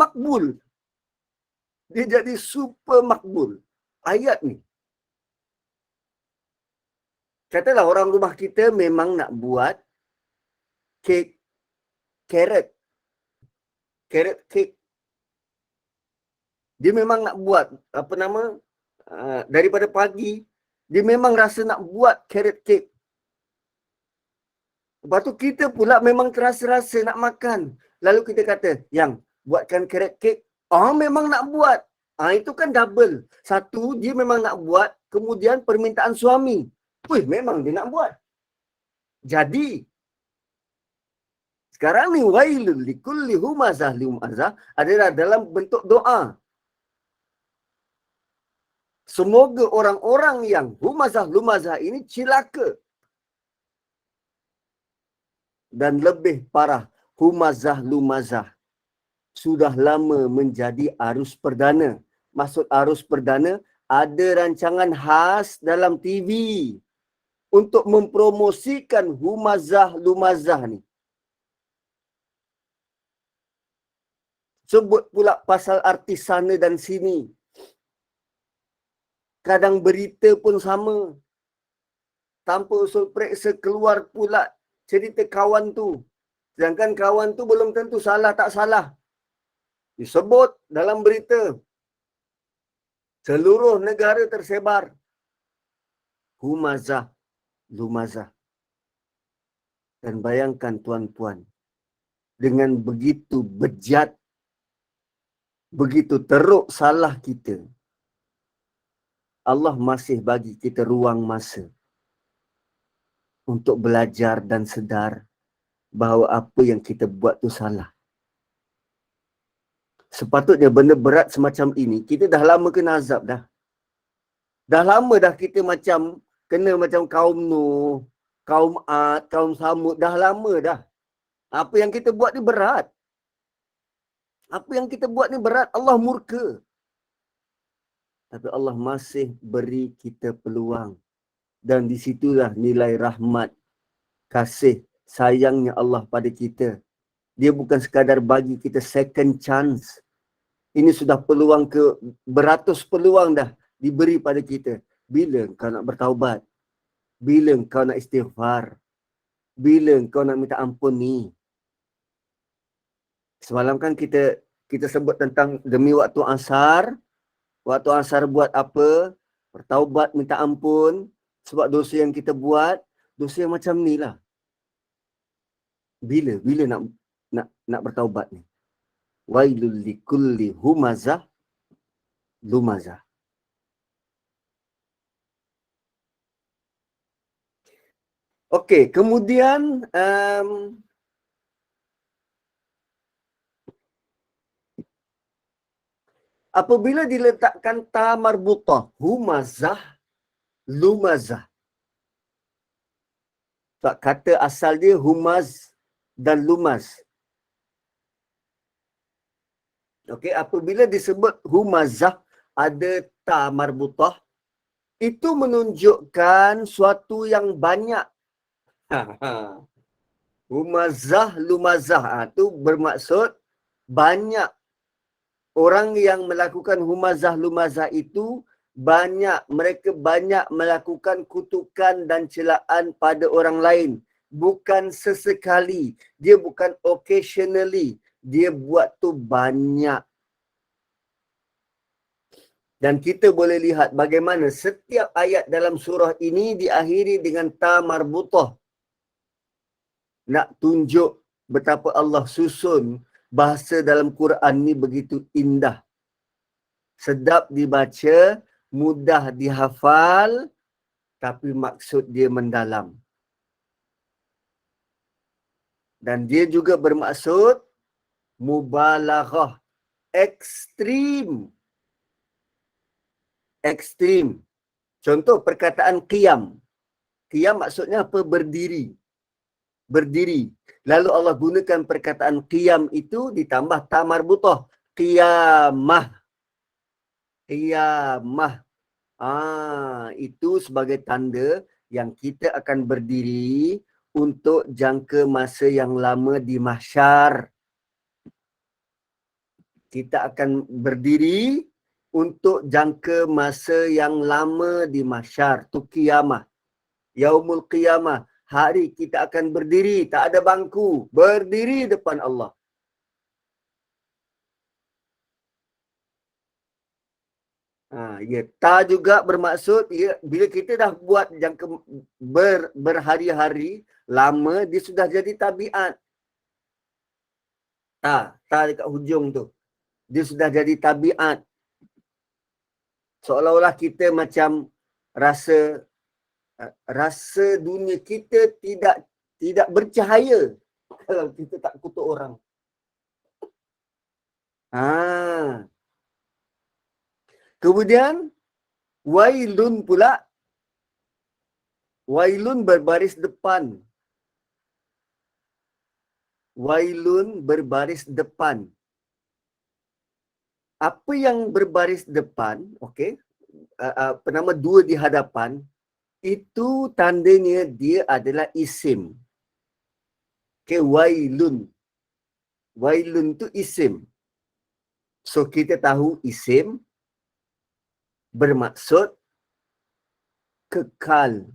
[SPEAKER 1] makbul. Ayat ni. Katalah orang rumah kita memang nak buat kek carrot cake. Dia memang nak buat daripada pagi. Dia memang rasa nak buat carrot cake. Lepas tu kita pula memang terasa-rasa nak makan. Lalu kita kata, yang buatkan carrot cake. Memang nak buat. Itu kan double. Satu, dia memang nak buat. Kemudian permintaan suami. Memang dia nak buat. Jadi, Sekarang ni wailul likulli humazah lumazah adalah dalam bentuk doa. Semoga orang-orang yang humazah lumazah ini celaka. Dan lebih parah, humazah lumazah sudah lama menjadi arus perdana. Maksud arus perdana, ada rancangan khas dalam TV untuk mempromosikan humazah lumazah ni. Sebut pula pasal artis sana dan sini. Kadang berita pun sama. Tanpa usul periksa keluar pula cerita kawan tu. Sedangkan kawan tu belum tentu salah tak salah. Disebut dalam berita. Seluruh negara tersebar. Humazah lumazah. Dan bayangkan tuan-puan, dengan begitu bejat, begitu teruk salah kita, Allah masih bagi kita ruang masa untuk belajar dan sedar bahawa apa yang kita buat tu salah. Sepatutnya benda berat semacam ini, kita dah lama kena azab dah. Dah lama dah kita macam kena macam kaum Nuh, kaum Ad, kaum Samud. Dah lama dah. Apa yang kita buat ni berat. Apa yang kita buat ni berat. Allah murka. Tapi Allah masih beri kita peluang. Dan di situlah nilai rahmat, kasih, sayangnya Allah pada kita. Dia bukan sekadar bagi kita second chance. Ini sudah peluang ke beratus peluang dah diberi pada kita. Bila kau nak bertaubat? Bila kau nak istighfar? Bila kau nak minta ampun ni? Semalam kan kita sebut tentang demi waktu asar. Waktu asar buat apa? Bertaubat, minta ampun. Sebab dosa yang kita buat, dosa yang macam ni lah. Bila nak bertaubat ni? Wailul likulli humazah lumazah. Okey, kemudian apabila diletakkan ta marbutah, humazah, lumazah. Tak kata asal dia humaz dan lumaz. Okey, apabila disebut humazah ada ta marbutah, itu menunjukkan suatu yang banyak. Humazah, lumazah itu bermaksud banyak. Orang yang melakukan humazah, lumazah itu banyak. Mereka banyak melakukan kutukan dan celaan pada orang lain. Bukan sesekali. Dia bukan occasionally. Dia buat tu banyak. Dan kita boleh lihat bagaimana setiap ayat dalam surah ini diakhiri dengan ta marbutah. Nak tunjuk betapa Allah susun bahasa dalam Quran ni begitu indah. Sedap dibaca, mudah dihafal, tapi maksud dia mendalam. Dan dia juga bermaksud mubalaghah, ekstrim. Ekstrim. Contoh perkataan qiyam. Qiyam maksudnya apa? Berdiri. Berdiri. Lalu Allah gunakan perkataan qiyam itu ditambah ta marbutah. Qiyamah. Qiyamah. Itu sebagai tanda yang kita akan berdiri untuk jangka masa yang lama di mahsyar. Kita akan berdiri untuk jangka masa yang lama di mahsyar. Tu qiyamah. Yaumul qiyamah. Hari kita akan berdiri. Tak ada bangku. Berdiri depan Allah. Ya, ta juga bermaksud ya, bila kita dah buat jangka berhari-hari lama, dia sudah jadi tabiat. Ta dekat hujung tu. Dia sudah jadi tabiat. Seolah-olah kita macam rasa dunia kita tidak bercahaya. kalau kita tak kutuk orang. Kemudian wailun pula. Wailun berbaris depan. Wailun berbaris depan. Apa yang berbaris depan, okey, penama dua di hadapan, itu tandanya dia adalah isim. Okey, wailun. Wailun tu isim. So kita tahu isim bermaksud kekal.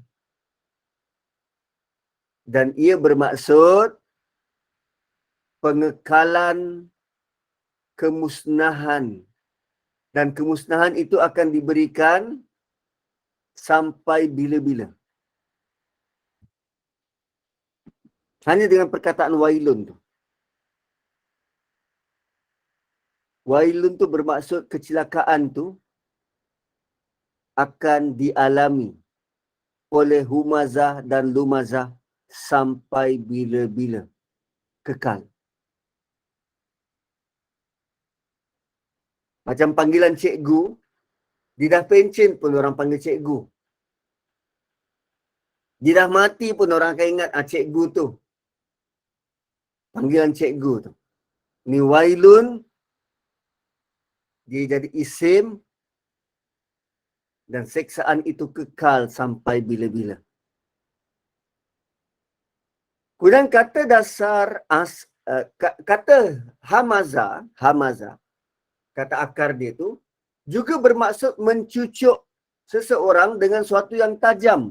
[SPEAKER 1] Dan ia bermaksud pengekalan kemusnahan. Dan kemusnahan itu akan diberikan sampai bila-bila. Hanya dengan perkataan wailun tu. Wailun tu bermaksud kecelakaan tu akan dialami oleh humazah dan lumazah sampai bila-bila. Kekal. Macam panggilan cikgu, dia dah pencen pun orang panggil cikgu. Dia dah mati pun orang akan ingat cikgu tu. Panggilan cikgu tu. Ni wailun, dia jadi isim dan seksaan itu kekal sampai bila-bila. Kemudian kata dasar kata hamaza, kata akar dia tu juga bermaksud mencucuk seseorang dengan suatu yang tajam.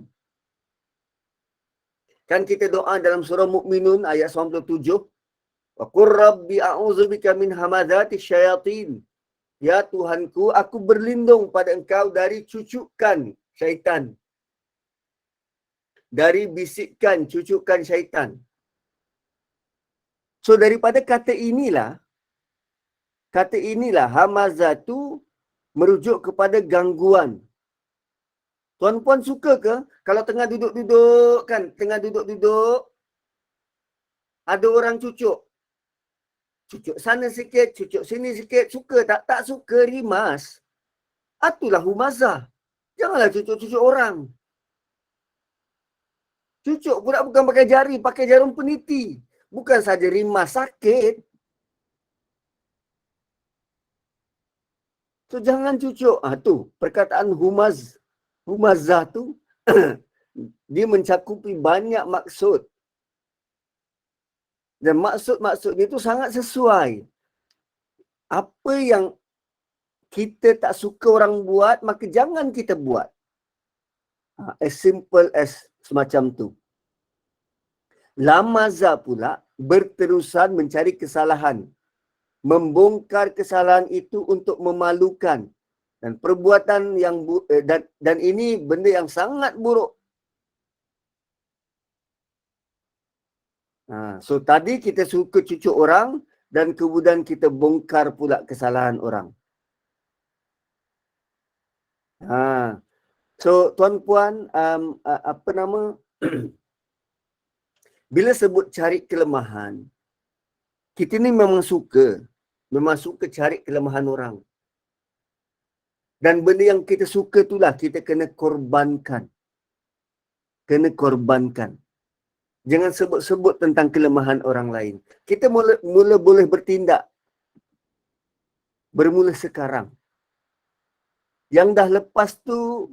[SPEAKER 1] Kan kita doa dalam surah Mukminun ayat 97, wa qur rabbi a'udzubika min hamazati syayatin. Ya Tuhanku, aku berlindung pada Engkau dari cucukan syaitan. Dari bisikan cucukan syaitan. So daripada kata inilah hamazah tu merujuk kepada gangguan. Tuan-puan suka ke kalau tengah duduk-duduk kan, ada orang cucuk. Cucuk sana sikit, cucuk sini sikit, suka tak? Tak suka, rimas. Itulah humazah. Janganlah cucuk-cucuk orang. Cucuk pula bukan pakai jari, pakai jarum peniti. Bukan saja rimas, sakit. So jangan cucuk. Tu perkataan humazah tu dia mencakupi banyak maksud. Dan maksud-maksud itu sangat sesuai. Apa yang kita tak suka orang buat, maka jangan kita buat. As simple as semacam tu. Lamaza pula berterusan mencari kesalahan. Membongkar kesalahan itu untuk memalukan. Dan perbuatan yang dan ini benda yang sangat buruk. So tadi kita suka cucuk orang dan kemudian kita bongkar pula kesalahan orang. So tuan-puan, bila sebut cari kelemahan, kita ni memang suka cari kelemahan orang. Dan benda yang kita suka itulah kita kena korbankan. Jangan sebut-sebut tentang kelemahan orang lain. Kita mula boleh bertindak. Bermula sekarang. Yang dah lepas tu,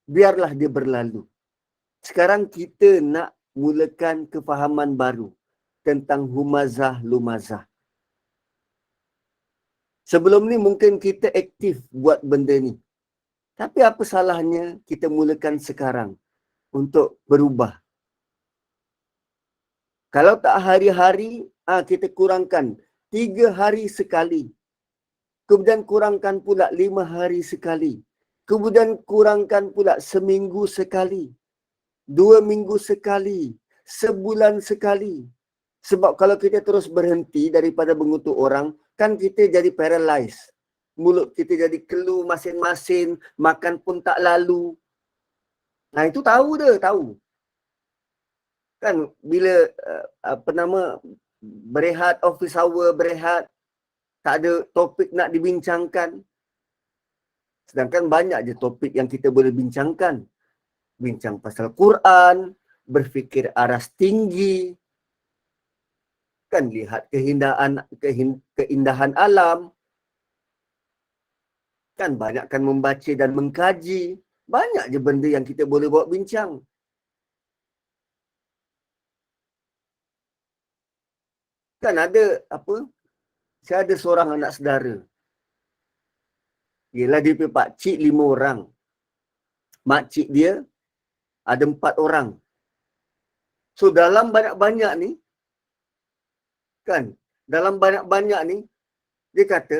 [SPEAKER 1] biarlah dia berlalu. Sekarang kita nak mulakan kefahaman baru tentang humazah lumazah. Sebelum ni mungkin kita aktif buat benda ni. Tapi apa salahnya kita mulakan sekarang untuk berubah. Kalau tak hari-hari, kita kurangkan 3 hari sekali. Kemudian kurangkan pula 5 hari sekali. Kemudian kurangkan pula seminggu sekali. 2 minggu sekali. Sebulan sekali. Sebab kalau kita terus berhenti daripada mengutuk orang, kan kita jadi paralyzed. Mulut kita jadi kelu masing-masing, makan pun tak lalu. Itu tahu dia, tahu. Kan bila berehat, office hour berehat, tak ada topik nak dibincangkan. Sedangkan banyak je topik yang kita boleh bincangkan. Bincang pasal Quran, berfikir aras tinggi, kan lihat keindahan alam, kan banyakkan membaca dan mengkaji. Banyak je benda yang kita boleh bawa bincang. Kan ada saya ada seorang anak saudara. Yelah dia punya pakcik 5 orang. Makcik dia ada 4 orang. So dalam banyak-banyak ni, kan, dalam banyak-banyak ni, dia kata,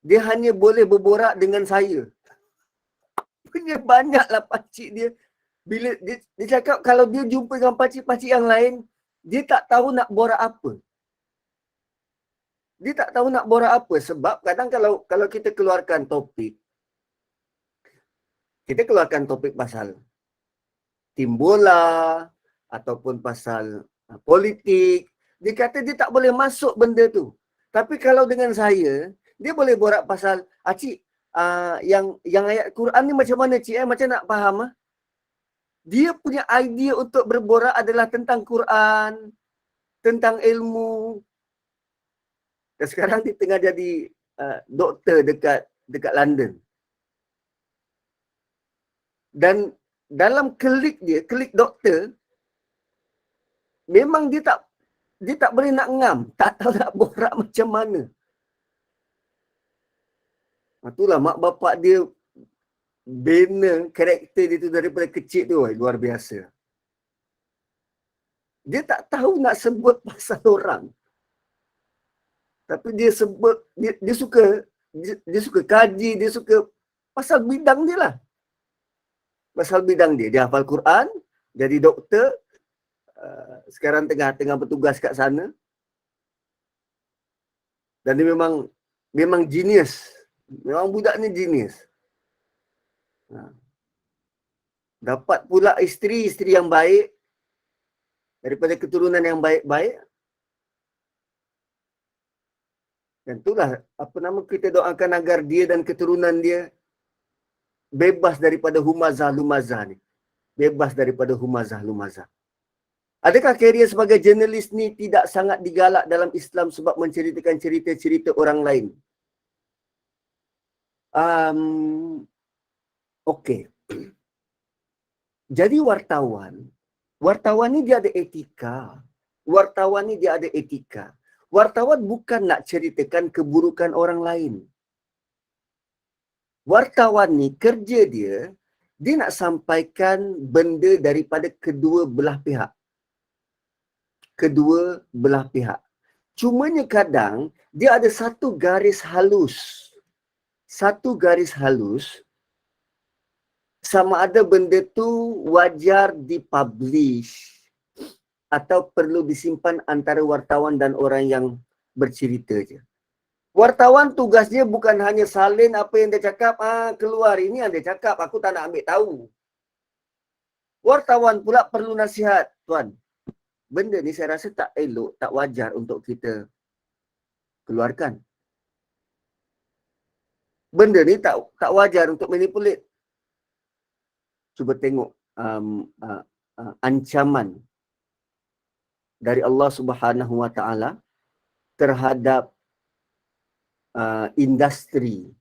[SPEAKER 1] dia hanya boleh berborak dengan saya. Punya banyaklah pakcik dia. Bila dia cakap kalau dia jumpa dengan pakcik-pakcik yang lain, dia tak tahu nak borak apa. Dia tak tahu nak borak apa sebab kadang kalau kita keluarkan topik, kita keluarkan topik pasal tim bola ataupun pasal politik, dia kata dia tak boleh masuk benda tu. Tapi kalau dengan saya, dia boleh borak pasal, cik, yang ayat Quran ni macam mana cik? Macam nak faham? Dia punya idea untuk berborak adalah tentang Quran, tentang ilmu. Dan sekarang dia tengah jadi doktor dekat London. Dan dalam klik doktor, memang dia tak boleh nak ngam, tak tahu nak borak macam mana. Itulah mak bapak dia bina karakter dia tu daripada kecil tu, luar biasa. Dia tak tahu nak sebut pasal orang. Tapi dia sebut, dia suka kaji, dia suka pasal bidang dia lah. Pasal bidang dia. Dia hafal Quran, jadi doktor, sekarang tengah bertugas kat sana. Dan dia memang genius. Memang budak ni genius. Dapat pula isteri yang baik, daripada keturunan yang baik-baik. Dan itulah kita doakan agar dia dan keturunan dia bebas daripada humazah-lumazah ni. Bebas daripada humazah-lumazah. Adakah karier sebagai jurnalis ni tidak sangat digalak dalam Islam sebab menceritakan cerita-cerita orang lain? Okey. Jadi wartawan ni dia ada etika. Wartawan ni dia ada etika. Wartawan bukan nak ceritakan keburukan orang lain. Wartawan ni kerja dia nak sampaikan benda daripada kedua belah pihak. Kedua belah pihak. Cumanya kadang dia ada satu garis halus. Satu garis halus sama ada benda tu wajar dipublish atau perlu disimpan antara wartawan dan orang yang bercerita je. Wartawan tugasnya bukan hanya salin apa yang dia cakap, keluar ini yang dia cakap, aku tak nak ambil tahu. Wartawan pula perlu nasihat, tuan. Benda ni saya rasa tak elok, tak wajar untuk kita keluarkan. Benda ni tak wajar untuk manipulate. Cuba tengok ancaman dari Allah Subhanahu Wa Taala terhadap industri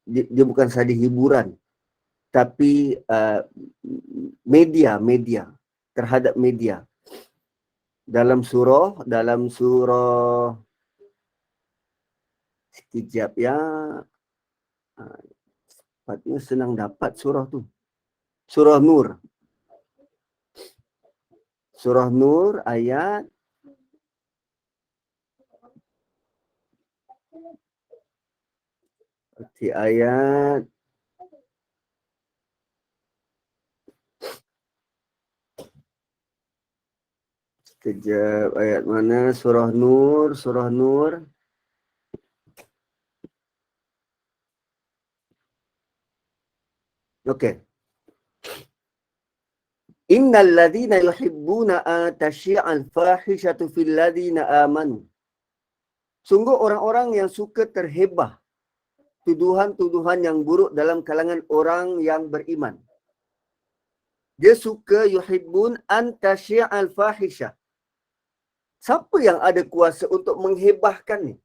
[SPEAKER 1] dia bukan sahaja hiburan tapi media terhadap media. Dalam surah sekejap ya, sepatutnya senang dapat surah tu. Surah Nur ayat sekejap, ayat mana? Surah Nur. Okey. Innal ladzina yuhibbuna tasyi'al fahishatu fil ladzina amanu. Sungguh orang-orang yang suka terhebah tuduhan-tuduhan yang buruk dalam kalangan orang yang beriman. Dia suka yuhibbun an tasyi'al fahisha. Siapa yang ada kuasa untuk menghebahkan ni?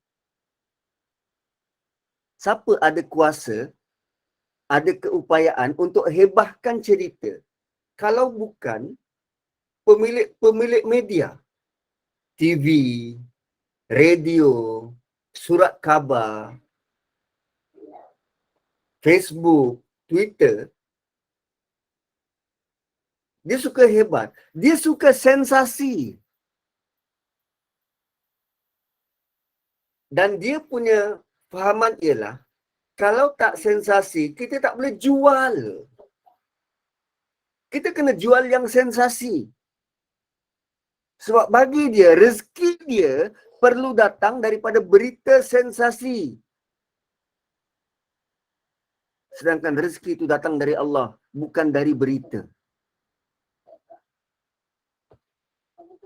[SPEAKER 1] Siapa ada kuasa, ada keupayaan untuk hebahkan cerita? Kalau bukan pemilik media, TV, radio, surat khabar, Facebook, Twitter. Dia suka hebat. Dia suka sensasi. Dan dia punya fahaman ialah, kalau tak sensasi, kita tak boleh jual. Kita kena jual yang sensasi. Sebab bagi dia, rezeki dia perlu datang daripada berita sensasi. Sedangkan rezeki itu datang dari Allah, bukan dari berita.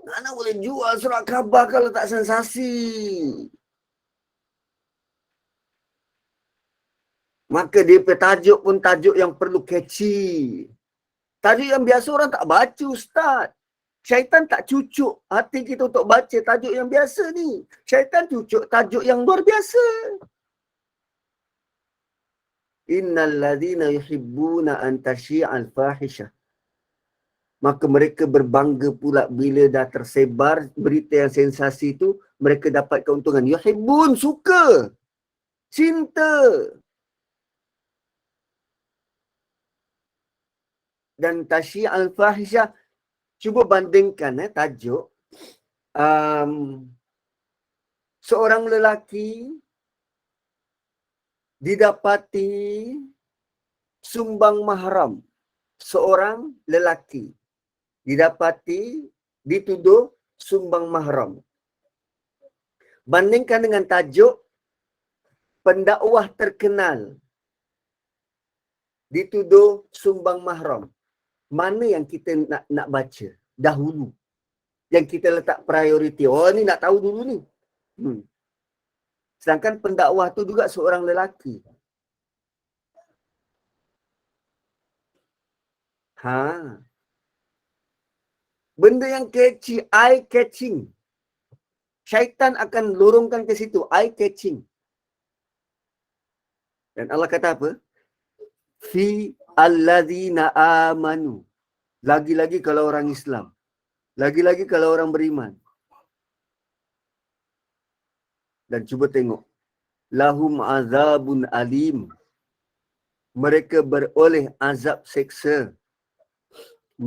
[SPEAKER 1] Mana boleh jual surat khabar kalau tak sensasi? Maka dia tajuk pun tajuk yang perlu catchy. Tajuk yang biasa orang tak baca, Ustaz. Syaitan tak cucuk hati kita untuk baca tajuk yang biasa ni. Syaitan cucuk tajuk yang luar biasa. Innal ladzina yuhibbuna an tasyi'al fahisha. Maka mereka berbangga pula bila dah tersebar berita yang sensasi itu, mereka dapat keuntungan. Yuhibbun, suka. Cinta. Dan tasyi'al fahisha, cuba bandingkan tajuk. Seorang lelaki didapati sumbang mahram. Seorang lelaki didapati dituduh sumbang mahram. Bandingkan dengan tajuk pendakwah terkenal dituduh sumbang mahram. Mana yang kita nak baca dahulu? Yang kita letak prioriti. Oh, ni nak tahu dulu ni. Sedangkan pendakwah tu juga seorang lelaki. Benda yang catchy, eye catching. Syaitan akan lorongkan ke situ, eye catching. Dan Allah kata apa? Fi alladzina amanu. Lagi-lagi kalau orang Islam. Lagi-lagi kalau orang beriman. Dan cuba tengok. Lahum azabun alim. Mereka beroleh azab seksa.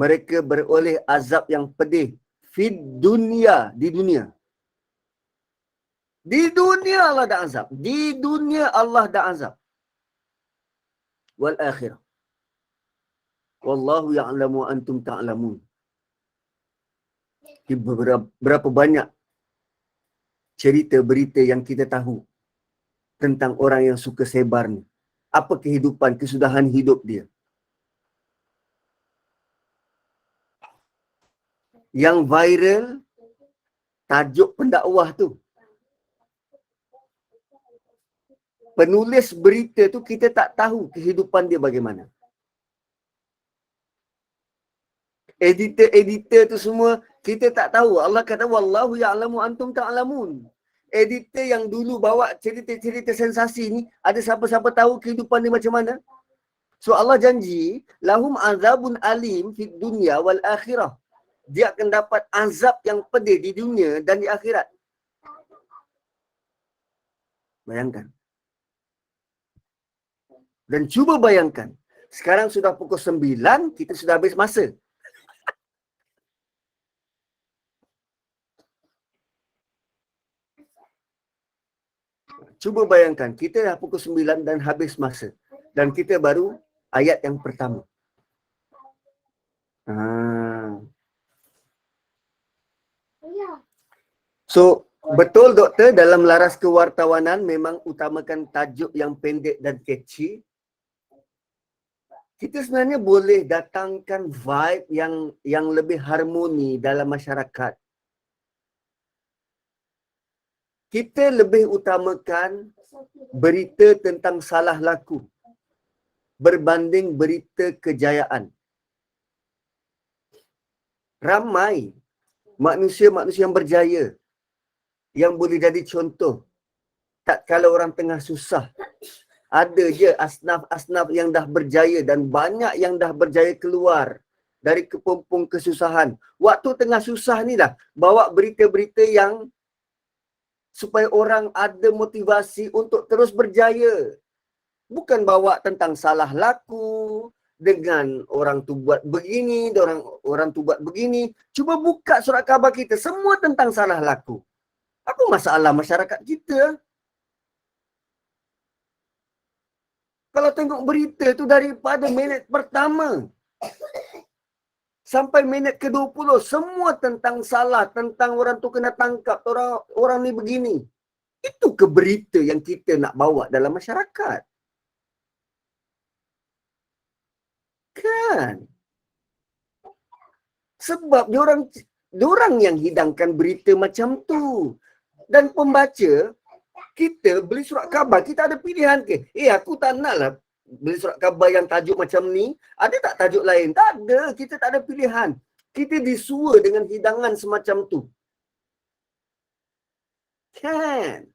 [SPEAKER 1] Mereka beroleh azab yang pedih. Fid dunia. Di dunia. Di dunia Allah dah azab. Di dunia Allah dah azab. Wal akhirah. Wallahu ya'lamu wa antum ta'lamun. Berapa banyak cerita berita yang kita tahu tentang orang yang suka sebar ni. Apa kehidupan, kesudahan hidup dia. Yang viral, tajuk pendakwah tu. Penulis berita tu kita tak tahu kehidupan dia bagaimana. Editor-editor tu semua kita tak tahu. Allah kata wallahu ya'lamu antum ta'lamun. Editor yang dulu bawa cerita-cerita sensasi ni, ada siapa-siapa tahu kehidupan dia macam mana? So Allah janji, lahum azabun alim fid dunya wal akhirah. Dia akan dapat azab yang pedih di dunia dan di akhirat. Bayangkan. Dan cuba bayangkan, sekarang sudah pukul 9, kita sudah habis masa. Cuba bayangkan, kita dah pukul 9 dan habis masa. Dan kita baru ayat yang pertama. So, betul doktor, dalam laras kewartawanan memang utamakan tajuk yang pendek dan catchy. kita sebenarnya boleh datangkan vibe yang lebih harmoni dalam masyarakat. Kita lebih utamakan berita tentang salah laku berbanding berita kejayaan. Ramai manusia-manusia yang berjaya yang boleh jadi contoh tak kala orang tengah susah. Ada je asnaf-asnaf yang dah berjaya dan banyak yang dah berjaya keluar dari kepompong kesusahan. Waktu tengah susah ni dah bawa berita-berita yang supaya orang ada motivasi untuk terus berjaya. Bukan bawa tentang salah laku dengan orang tu buat begini, orang tu buat begini. Cuba buka surat khabar kita, semua tentang salah laku. Apa masalah masyarakat kita? Kalau tengok berita tu daripada minit pertama sampai minit ke-20, semua tentang salah, tentang orang tu kena tangkap, orang ni begini. Itu ke berita yang kita nak bawa dalam masyarakat? Kan? Sebab diorang yang hidangkan berita macam tu. Dan pembaca, kita beli surat khabar, kita ada pilihan ke? Aku tak nak lah beli surat khabar yang tajuk macam ni. Ada tak tajuk lain? Tak ada. Kita tak ada pilihan. Kita disua dengan hidangan semacam tu. Kan?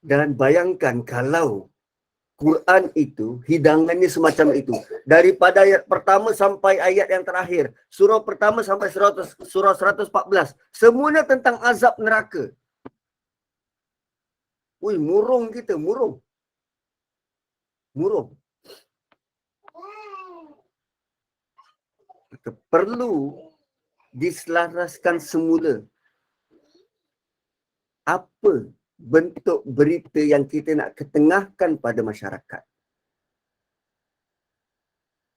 [SPEAKER 1] Dan bayangkan kalau Quran itu, hidangannya semacam itu. Daripada ayat pertama sampai ayat yang terakhir. Surah pertama sampai surah 114. Semuanya tentang azab neraka. Ui, murung kita, murung. Murung. Perlu diselaraskan semula. Apa bentuk berita yang kita nak ketengahkan pada masyarakat?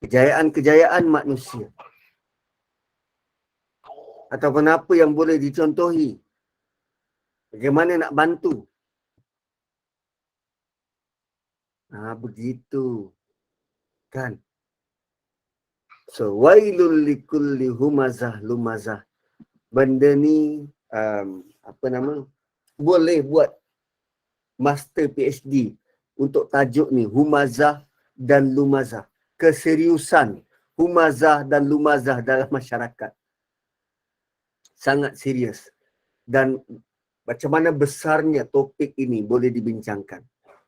[SPEAKER 1] Kejayaan-kejayaan manusia. Ataupun apa yang boleh dicontohi. Bagaimana nak bantu. Begitu. Kan? So, wailul likulli humazah lumazah. Benda ni, boleh buat master PhD untuk tajuk ni, humazah dan lumazah. Keseriusan humazah dan lumazah dalam masyarakat. Sangat serius. Dan macam mana besarnya topik ini boleh dibincangkan.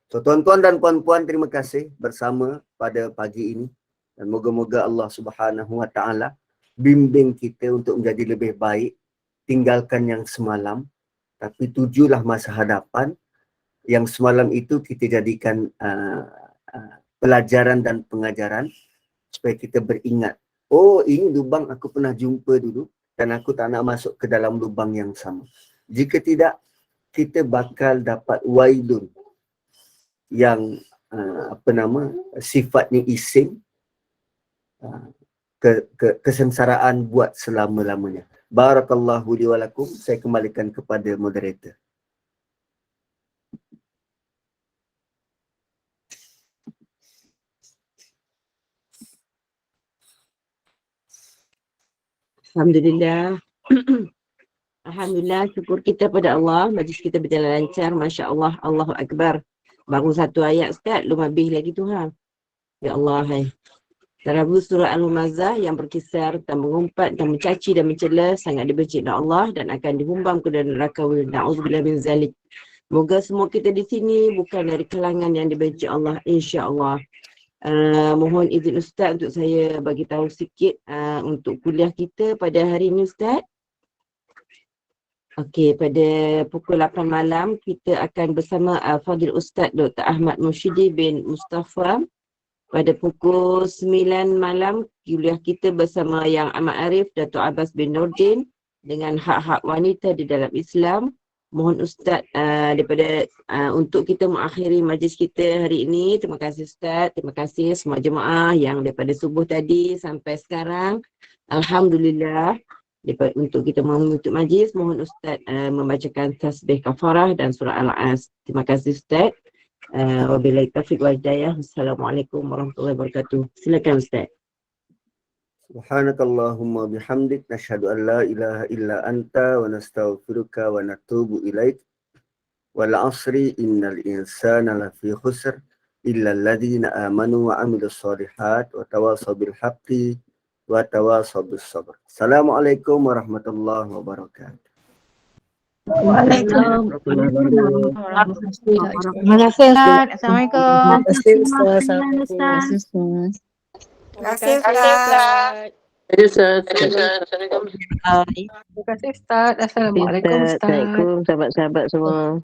[SPEAKER 1] So, tuan-tuan dan puan-puan, terima kasih bersama pada pagi ini. Dan moga-moga Allah Subhanahu Wa Taala bimbing kita untuk menjadi lebih baik. Tinggalkan yang semalam, tapi tujulah masa hadapan. Yang semalam itu kita jadikan pelajaran dan pengajaran supaya kita beringat. Oh, ini lubang aku pernah jumpa dulu dan aku tak nak masuk ke dalam lubang yang sama. Jika tidak, kita bakal dapat wailun yang sifatnya isim, kesengsaraan buat selama-lamanya. Barakallahu li wa lakum. Saya kembalikan kepada moderator.
[SPEAKER 3] Alhamdulillah. Alhamdulillah, syukur kita pada Allah. Majlis kita berjalan lancar. Masya Allah, Allahu Akbar. Baru satu ayat Ustaz, belum habis lagi Tuhan. Ya Allah, hai. Tarabu surah Al-Humazah yang berkisar tentang mengumpat dan mencaci dan mencela sangat dibenci oleh Allah dan akan dihumbam ke dalam neraka. Na'udzubillah min zalik. Moga semua kita di sini bukan dari kalangan yang dibenci Allah, insya-Allah. Mohon izin Ustaz untuk saya bagi tahu sikit untuk kuliah kita pada hari ini Ustaz. Okey, pada pukul 8 malam kita akan bersama Fadil Ustaz Dr. Ahmad Musyidi bin Mustafa. Pada pukul 9 malam, kuliah kita bersama Yang Amat Arif, Dato' Abbas bin Nordin dengan hak-hak wanita di dalam Islam. Mohon Ustaz daripada untuk kita mengakhiri majlis kita hari ini. Terima kasih Ustaz, terima kasih semua jemaah yang daripada subuh tadi sampai sekarang. Alhamdulillah, Untuk kita menutup majlis, mohon Ustaz membacakan tasbih kafarah dan surah Al-As. Terima kasih Ustaz. Wabillahi taufiq wal hidayah. Assalamualaikum warahmatullahi wabarakatuh. Silakan Ustaz.
[SPEAKER 1] Subhanakallahumma bihamdik nashhadu an la ilaha illa anta wa nastaghfiruka wa natubu ilaik. Wal 'asri innal insana lafi khusr illa alladhina amanu wa 'amilus shalihat wa tawasaw bil haqqi wa tawasaw bis sabr. Assalamualaikum warahmatullahi wabarakatuh.
[SPEAKER 4] Waalaikumsalam.
[SPEAKER 5] Terima kasih Ustaz. Assalamualaikum.
[SPEAKER 4] Terima kasih Ustaz.
[SPEAKER 5] Terima kasih Ustaz.
[SPEAKER 4] Terima kasih Ustaz. Assalamualaikum Ustaz.
[SPEAKER 3] Assalamualaikum sahabat-sahabat semua.